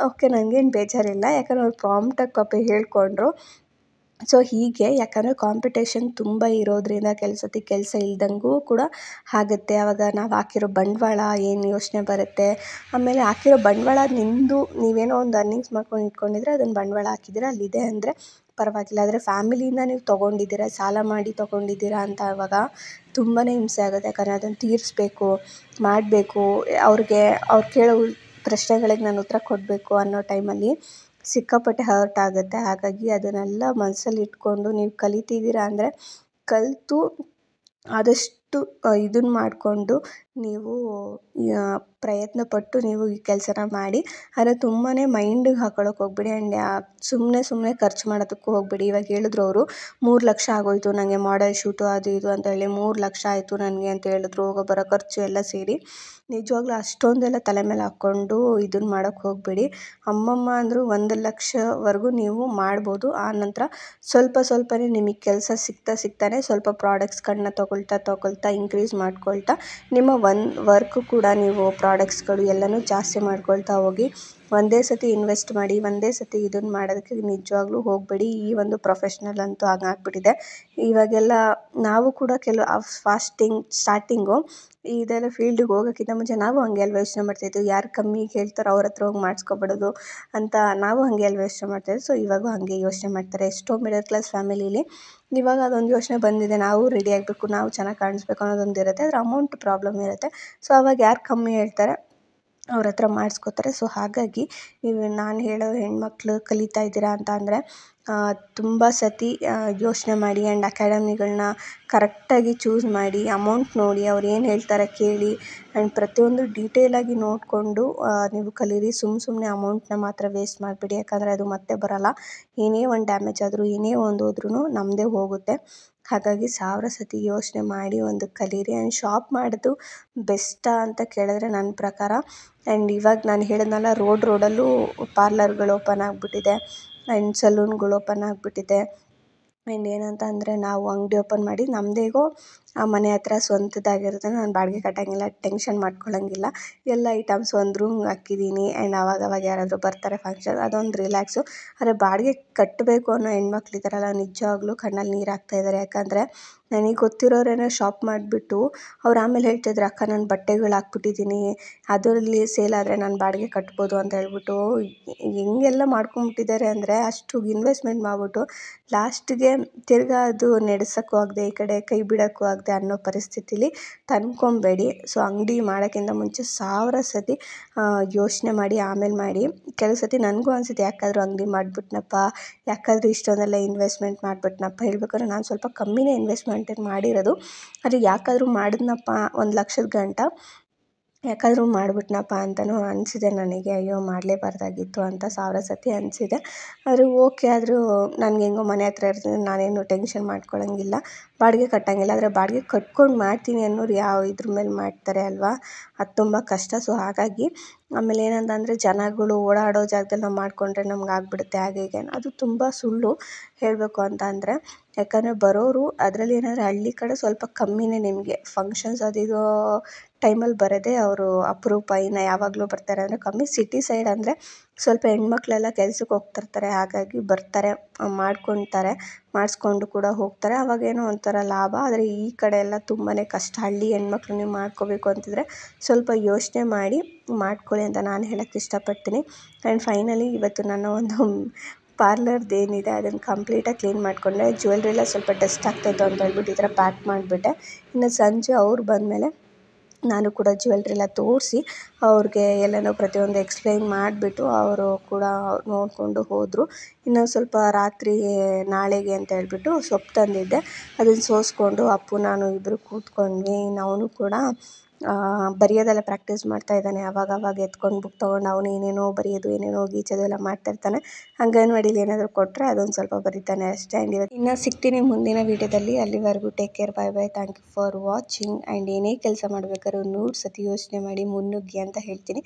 ಓಕೆ, ನನಗೇನು ಬೇಜಾರಿಲ್ಲ, ಯಾಕಂದರೆ ಅವ್ರು ಪ್ರಾಂಪ್ಟಾಗಿ ಪಾಪ ಹೇಳ್ಕೊಂಡ್ರು. ಸೊ ಹೀಗೆ, ಯಾಕಂದರೆ ಕಾಂಪಿಟೇಷನ್ ತುಂಬ ಇರೋದ್ರಿಂದ ಕೆಲಸ ಇಲ್ದಂಗೂ ಕೂಡ ಆಗುತ್ತೆ. ಆವಾಗ ನಾವು ಹಾಕಿರೋ ಬಂಡವಾಳ ಏನು ಯೋಚನೆ ಬರುತ್ತೆ. ಆಮೇಲೆ ಹಾಕಿರೋ ಬಂಡವಾಳ ನಿಮ್ಮದು, ನೀವೇನೋ ಒಂದು ಅರ್ನಿಂಗ್ಸ್ ಮಾಡ್ಕೊಂಡು ಇಟ್ಕೊಂಡಿದ್ರೆ ಅದನ್ನು ಬಂಡವಾಳ ಹಾಕಿದ್ದೀರ, ಅಲ್ಲಿದೆ ಅಂದರೆ ಪರವಾಗಿಲ್ಲ. ಆದರೆ ಫ್ಯಾಮಿಲಿಯಿಂದ ನೀವು ತೊಗೊಂಡಿದ್ದೀರ, ಸಾಲ ಮಾಡಿ ತೊಗೊಂಡಿದ್ದೀರ ಅಂತ ಆವಾಗ ತುಂಬಾ ಹಿಂಸೆ ಆಗುತ್ತೆ. ಯಾಕಂದರೆ ಅದನ್ನು ತೀರಿಸ್ಬೇಕು, ಮಾಡಬೇಕು, ಅವ್ರು ಕೇಳೋ ಪ್ರಶ್ನೆಗಳಿಗೆ ನಾನು ಉತ್ತರ ಕೊಡಬೇಕು ಅನ್ನೋ ಟೈಮಲ್ಲಿ ಸಿಕ್ಕಾಪಟ್ಟೆ ಹರ್ಟ್ ಆಗುತ್ತೆ. ಹಾಗಾಗಿ ಅದನ್ನೆಲ್ಲ ಮನಸ್ಸಲ್ಲಿ ಇಟ್ಕೊಂಡು ನೀವು ಕಲಿತಿದ್ದೀರ ಅಂದರೆ ಕಲಿತು ಆದಷ್ಟು ಇದನ್ನು ಮಾಡಿಕೊಂಡು ನೀವು ಪ್ರಯತ್ನ ಪಟ್ಟು ನೀವು ಈ ಕೆಲಸನ ಮಾಡಿ. ಆದರೆ ತುಂಬಾ ಮೈಂಡಿಗೆ ಹಾಕೊಳ್ಳೋಕೆ ಹೋಗ್ಬೇಡಿ. ಆ್ಯಂಡ್ ಸುಮ್ಮನೆ ಖರ್ಚು ಮಾಡೋದಕ್ಕೂ ಹೋಗ್ಬೇಡಿ. ಇವಾಗ ಹೇಳಿದ್ರು ಅವರು, 3 ಲಕ್ಷ ಆಗೋಯಿತು ನನಗೆ ಮಾಡೆಲ್ ಶೂಟು ಅದು ಇದು ಅಂತ ಹೇಳಿ 3 ಲಕ್ಷ ಆಯಿತು ನನಗೆ ಅಂತ ಹೇಳಿದ್ರು. ಹೋಗೋ ಬರೋ ಖರ್ಚು ಎಲ್ಲ ಸೇರಿ. ನಿಜವಾಗ್ಲೂ ಅಷ್ಟೊಂದೆಲ್ಲ ತಲೆ ಮೇಲೆ ಹಾಕ್ಕೊಂಡು ಇದನ್ನು ಮಾಡೋಕ್ಕೆ ಹೋಗಬೇಡಿ. ಅಮ್ಮಮ್ಮ ಅಂದರೂ 1 ಲಕ್ಷವರೆಗೂ ನೀವು ಮಾಡ್ಬೋದು. ಆ ನಂತರ ಸ್ವಲ್ಪನೇ ನಿಮಗೆ ಕೆಲಸ ಸಿಗ್ತಾನೆ ಸ್ವಲ್ಪ ಪ್ರಾಡಕ್ಟ್ಸ್ಗಳನ್ನ ತೊಗೊಳ್ತಾ ಇನ್ಕ್ರೀಸ್ ಮಾಡ್ಕೊಳ್ತಾ ನಿಮ್ಮ ವರ್ಕು ಕೂಡ ನೀವು ಪ್ರಾಡಕ್ಟ್ಸ್ಗಳು ಎಲ್ಲನೂ ಜಾಸ್ತಿ ಮಾಡ್ಕೊಳ್ತಾ ಹೋಗಿ. ಒಂದೇ ಸತಿ ಇನ್ವೆಸ್ಟ್ ಮಾಡಿ, ಒಂದೇ ಸತಿ ಇದನ್ನು ಮಾಡೋದಕ್ಕೆ ನಿಜವಾಗ್ಲೂ ಹೋಗಬೇಡಿ. ಈ ಒಂದು ಪ್ರೊಫೆಷ್ನಲ್ ಅಂತೂ ಹಾಗಾಗ್ಬಿಟ್ಟಿದೆ. ಇವಾಗೆಲ್ಲ ನಾವು ಕೂಡ ಸ್ಟಾರ್ಟಿಂಗು ಇದೆಲ್ಲ ಫೀಲ್ಡಿಗೆ ಹೋಗೋಕ್ಕಿಂತ ಮುಂಚೆ ನಾವು ಹಾಗೆ ಅಲ್ವಾ ಯೋಚನೆ ಮಾಡ್ತಾಯಿದ್ವಿ, ಯಾರು ಕಮ್ಮಿ ಹೇಳ್ತಾರೋ ಅವ್ರ ಹತ್ರ ಹೋಗಿ ಮಾಡಿಸ್ಕೊಬಿಡೋದು ಅಂತ ನಾವು ಹಾಗೆ ಅಲ್ವಾ ಯೋಚನೆ ಮಾಡ್ತಾಯಿದ್ವಿ. ಸೊ ಇವಾಗೂ ಹಾಗೆ ಯೋಚನೆ ಮಾಡ್ತಾರೆ ಎಷ್ಟೋ ಮಿಡಲ್ ಕ್ಲಾಸ್ ಫ್ಯಾಮಿಲೀಲಿ. ಇವಾಗ ಅದೊಂದು ಯೋಚನೆ ಬಂದಿದೆ, ನಾವು ರೆಡಿ ಆಗಬೇಕು, ನಾವು ಚೆನ್ನಾಗಿ ಕಾಣಿಸ್ಬೇಕು ಅನ್ನೋದೊಂದು ಇರುತ್ತೆ. ಆದರೆ ಅಮೌಂಟ್ ಪ್ರಾಬ್ಲಮ್ ಇರುತ್ತೆ. ಸೊ ಅವಾಗ ಯಾರು ಕಮ್ಮಿ ಹೇಳ್ತಾರೆ ಅವ್ರ ಹತ್ರ ಮಾಡಿಸ್ಕೋತಾರೆ. ಸೊ ಹಾಗಾಗಿ ನಾನು ಹೇಳೋ ಹೆಣ್ಮಕ್ಳು ಕಲಿತಾ ಇದ್ದೀರಾ ಅಂತ ಅಂದರೆ ತುಂಬ ಸತಿ ಯೋಚನೆ ಮಾಡಿ. ಆ್ಯಂಡ್ ಅಕಾಡೆಮಿಗಳನ್ನ ಕರೆಕ್ಟಾಗಿ ಚೂಸ್ ಮಾಡಿ, ಅಮೌಂಟ್ ನೋಡಿ, ಅವ್ರು ಏನು ಹೇಳ್ತಾರೆ ಕೇಳಿ, ಆ್ಯಂಡ್ ಪ್ರತಿಯೊಂದು ಡೀಟೇಲಾಗಿ ನೋಡಿಕೊಂಡು ನೀವು ಕಲೀರಿ. ಸುಮ್ಮನೆ ಅಮೌಂಟನ್ನ ಮಾತ್ರ ವೇಸ್ಟ್ ಮಾಡಬೇಡಿ. ಯಾಕಂದರೆ ಅದು ಮತ್ತೆ ಬರೋಲ್ಲ. ಏನೇ ಒಂದು ಡ್ಯಾಮೇಜ್ ಆದರೂ, ಏನೇ ಒಂದು ಹೋದ್ರೂ ನಮ್ಮದೇ ಹೋಗುತ್ತೆ. ಹಾಗಾಗಿ 1000 ಸತಿ ಯೋಚನೆ ಮಾಡಿ ಒಂದು ಕಲೀರಿ. ಆ್ಯಂಡ್ ಶಾಪ್ ಮಾಡೋದು ಬೆಸ್ಟಾ ಅಂತ ಕೇಳಿದ್ರೆ ನನ್ನ ಪ್ರಕಾರ, ಆ್ಯಂಡ್ ಇವಾಗ ನಾನು ಹೇಳಿದ್ನಲ್ಲ, ರೋಡಲ್ಲೂ ಪಾರ್ಲರ್ಗಳು ಓಪನ್ ಆಗಿಬಿಟ್ಟಿದೆ ಆ್ಯಂಡ್ ಸಲೂನ್ಗಳು ಓಪನ್ ಆಗಿಬಿಟ್ಟಿದೆ. ಆ್ಯಂಡ್ ಏನಂತ ಅಂದರೆ, ನಾವು ಅಂಗಡಿ ಓಪನ್ ಮಾಡಿ ನಮ್ಮದೇಗೋ ಮನೆ ಹತ್ರ ಸ್ವಂತದ್ದಾಗಿರುತ್ತೆ. ನಾನು ಬಾಡಿಗೆ ಕಟ್ಟೋಂಗಿಲ್ಲ, ಟೆನ್ಷನ್ ಮಾಡ್ಕೊಳ್ಳೋಂಗಿಲ್ಲ. ಎಲ್ಲ ಐಟಮ್ಸ್ ಒಂದು ರೂಮ್ಗೆ ಹಾಕಿದ್ದೀನಿ. ಆ್ಯಂಡ್ ಆವಾಗವಾಗ ಯಾರಾದರೂ ಬರ್ತಾರೆ ಫಂಕ್ಷನ್, ಅದೊಂದು ರಿಲ್ಯಾಕ್ಸು. ಆದರೆ ಬಾಡಿಗೆ ಕಟ್ಟಬೇಕು ಅನ್ನೋ ಹೆಣ್ಮಕ್ಳಿದಾರಲ್ಲ, ನಿಜವಾಗ್ಲೂ ಕಣ್ಣಲ್ಲಿ ನೀರು ಹಾಕ್ತಾಯಿದ್ದಾರೆ. ಯಾಕಂದರೆ ನನಗೆ ಗೊತ್ತಿರೋರೇ ಶಾಪ್ ಮಾಡಿಬಿಟ್ಟು ಅವ್ರು ಆಮೇಲೆ ಹೇಳ್ತಿದ್ರು, ಅಕ್ಕ ನಾನು ಬಟ್ಟೆಗಳು ಹಾಕ್ಬಿಟ್ಟಿದ್ದೀನಿ, ಅದರಲ್ಲಿ ಸೇಲ್ ಆದರೆ ನಾನು ಬಾಡಿಗೆ ಕಟ್ಬೋದು ಅಂತ ಹೇಳ್ಬಿಟ್ಟು ಹೆಂಗೆಲ್ಲ ಮಾಡ್ಕೊಂಬಿಟ್ಟಿದ್ದಾರೆ ಅಂದರೆ, ಅಷ್ಟು ಇನ್ವೆಸ್ಟ್ಮೆಂಟ್ ಮಾಡಿಬಿಟ್ಟು ಲಾಸ್ಟಿಗೆ ತಿರ್ಗಾ ಅದು ನಡೆಸೋಕ್ಕೂ ಆಗದೆ, ಈ ಕಡೆ ಕೈ ಬಿಡೋಕ್ಕೂ ಆಗದೆ ಅನ್ನೋ ಪರಿಸ್ಥಿತಿಲಿ ತಂದ್ಕೊಬೇಡಿ. ಸೊ ಅಂಗಡಿ ಮಾಡೋಕ್ಕಿಂತ ಮುಂಚೆ 1000 ಸತಿ ಯೋಚನೆ ಮಾಡಿ ಆಮೇಲೆ ಮಾಡಿ. ಕೆಲವು ಸತಿ ನನಗೂ ಅನಿಸುತ್ತೆ, ಯಾಕಾದರೂ ಅಂಗಡಿ ಮಾಡಿಬಿಟ್ನಪ್ಪ, ಯಾಕಾದರೂ ಇಷ್ಟೊಂದೆಲ್ಲ ಇನ್ವೆಸ್ಟ್ಮೆಂಟ್ ಮಾಡಿಬಿಟ್ನಪ್ಪ. ಹೇಳ್ಬೇಕಾದ್ರೆ ನಾನು ಸ್ವಲ್ಪ ಕಮ್ಮಿನೇ ಇನ್ವೆಸ್ಟ್ಮೆಂಟ್ ಮಾಡಿರೋದು. ಆದರೆ ಯಾಕಾದರೂ ಮಾಡಿದ್ನಪ್ಪ 1 ಲಕ್ಷದ ಗಂಟ ಯಾಕಾದರೂ ಮಾಡಿಬಿಟ್ನಪ್ಪ ಅಂತಲೂ ಅನಿಸಿದೆ ನನಗೆ. ಅಯ್ಯೋ ಮಾಡಲೇಬಾರ್ದಾಗಿತ್ತು ಅಂತ 1000 ಸತಿ ಅನಿಸಿದೆ. ಆದರೆ ಓಕೆ, ಆದರೂ ನನಗೆ ಹೆಂಗೋ ಮನೆ ಹತ್ರ ಇರ್ತದೆ, ನಾನೇನು ಟೆನ್ಷನ್ ಮಾಡ್ಕೊಳ್ಳೋಂಗಿಲ್ಲ, ಬಾಡಿಗೆ ಕಟ್ಟೋಂಗಿಲ್ಲ. ಆದರೆ ಬಾಡಿಗೆ ಕಟ್ಕೊಂಡು ಮಾಡ್ತೀನಿ ಅನ್ನೋರು ಇದ್ರ ಮೇಲೆ ಮಾಡ್ತಾರೆ ಅಲ್ವಾ, ಅದು ತುಂಬ ಕಷ್ಟ. ಸೊ ಹಾಗಾಗಿ ಆಮೇಲೆ ಏನಂತಂದರೆ, ಜನಗಳು ಓಡಾಡೋ ಜಾಗದಲ್ಲಿ ನಾವು ಮಾಡಿಕೊಂಡ್ರೆ ನಮ್ಗೆ ಆಗಿಬಿಡುತ್ತೆ ಹಾಗೆ ಹೀಗೆ, ಅದು ತುಂಬ ಸುಳ್ಳು ಹೇಳಬೇಕು ಅಂತ ಅಂದರೆ. ಯಾಕಂದರೆ ಬರೋರು ಅದರಲ್ಲಿ ಏನಾದರೂ ಹಳ್ಳಿ ಕಡೆ ಸ್ವಲ್ಪ ಕಮ್ಮಿನೇ ನಿಮಗೆ ಫಂಕ್ಷನ್ಸ್ ಅದು ಇದು ಟೈಮಲ್ಲಿ ಬರೋದೇ ಅವರು ಅಪರೂಪ. ಇನ್ನು ಯಾವಾಗಲೂ ಬರ್ತಾರೆ ಅಂದರೆ ಕಮ್ಮಿ. ಸಿಟಿ ಸೈಡ್ ಅಂದರೆ ಸ್ವಲ್ಪ ಹೆಣ್ಮಕ್ಳೆಲ್ಲ ಕೆಲ್ಸಕ್ಕೆ ಹೋಗ್ತಿರ್ತಾರೆ, ಹಾಗಾಗಿ ಬರ್ತಾರೆ, ಮಾಡ್ಕೊತಾರೆ, ಮಾಡಿಸ್ಕೊಂಡು ಕೂಡ ಹೋಗ್ತಾರೆ. ಅವಾಗೇನೋ ಒಂಥರ ಲಾಭ. ಆದರೆ ಈ ಕಡೆ ಎಲ್ಲ ತುಂಬಾ ಕಷ್ಟ. ಹಳ್ಳಿ ಹೆಣ್ಮಕ್ಳು ನೀವು ಮಾಡ್ಕೋಬೇಕು ಅಂತಿದ್ರೆ ಸ್ವಲ್ಪ ಯೋಚನೆ ಮಾಡಿ ಮಾಡ್ಕೊಳ್ಳಿ ಅಂತ ನಾನು ಹೇಳೋಕ್ಕೆ ಇಷ್ಟಪಡ್ತೀನಿ. ಆ್ಯಂಡ್ ಫೈನಲಿ ಇವತ್ತು ನನ್ನ ಒಂದು ಪಾರ್ಲರ್ದೇನಿದೆ ಅದನ್ನು ಕಂಪ್ಲೀಟಾಗಿ ಕ್ಲೀನ್ ಮಾಡಿಕೊಂಡೆ. ಜ್ಯುವೆಲ್ರಿ ಸ್ವಲ್ಪ ಡಸ್ಟ್ ಆಗ್ತಾಯಿತ್ತು ಅಂತ ಹೇಳ್ಬಿಟ್ಟು ಈ ಥರ ಪ್ಯಾಕ್ ಮಾಡಿಬಿಟ್ಟೆ. ಇನ್ನು ಸಂಜೆ ಅವ್ರು ಬಂದಮೇಲೆ ನಾನು ಕೂಡ ಜ್ಯುವೆಲ್ರಿ ತೋರಿಸಿ ಅವ್ರಿಗೆ ಎಲ್ಲನೂ ಪ್ರತಿಯೊಂದು ಎಕ್ಸ್ಪ್ಲೈನ್ ಮಾಡಿಬಿಟ್ಟು ಅವರು ಕೂಡ ನೋಡಿಕೊಂಡು ಹೋದರು. ಇನ್ನು ಸ್ವಲ್ಪ ರಾತ್ರಿ ನಾಳೆಗೆ ಅಂತ ಹೇಳ್ಬಿಟ್ಟು ಸೊಪ್ಪು ತಂದಿದ್ದೆ, ಅದನ್ನು ಸೋಸ್ಕೊಂಡು ಅಪ್ಪು ನಾನು ಇಬ್ಬರು ಕೂತ್ಕೊಂಡ್ವಿ. ಇನ್ನು ಅವನು ಕೂಡ ಬರೆಯೋದೆಲ್ಲ ಪ್ರಾಕ್ಟೀಸ್ ಮಾಡ್ತಾಯಿದ್ದಾನೆ. ಅವಾಗ ಎತ್ಕೊಂಡು ಬುಕ್ ತೊಗೊಂಡು ಅವನು ಏನೇನೋ ಬರೆಯೋದು, ಏನೇನೋ ಗೀಚೋದು ಎಲ್ಲ ಮಾಡ್ತಾಯಿರ್ತಾನೆ. ಅಂಗನವಾಡಿಲಿ ಏನಾದರೂ ಕೊಟ್ಟರೆ ಅದೊಂದು ಸ್ವಲ್ಪ ಬರೀತಾನೆ ಅಷ್ಟೇ. ಆ್ಯಂಡ್ ಇವತ್ತು ಇನ್ನು ಸಿಗ್ತೀನಿ ಮುಂದಿನ ವೀಡಿಯೋದಲ್ಲಿ. ಅಲ್ಲಿವರೆಗೂ take care, bye bye, thank you for watching. And ಏನೇ ಕೆಲಸ ಮಾಡಬೇಕಾದ್ರೂ 100 ಸತಿ ಯೋಚನೆ ಮಾಡಿ ಮುನ್ನುಗ್ಗಿ ಅಂತ ಹೇಳ್ತೀನಿ.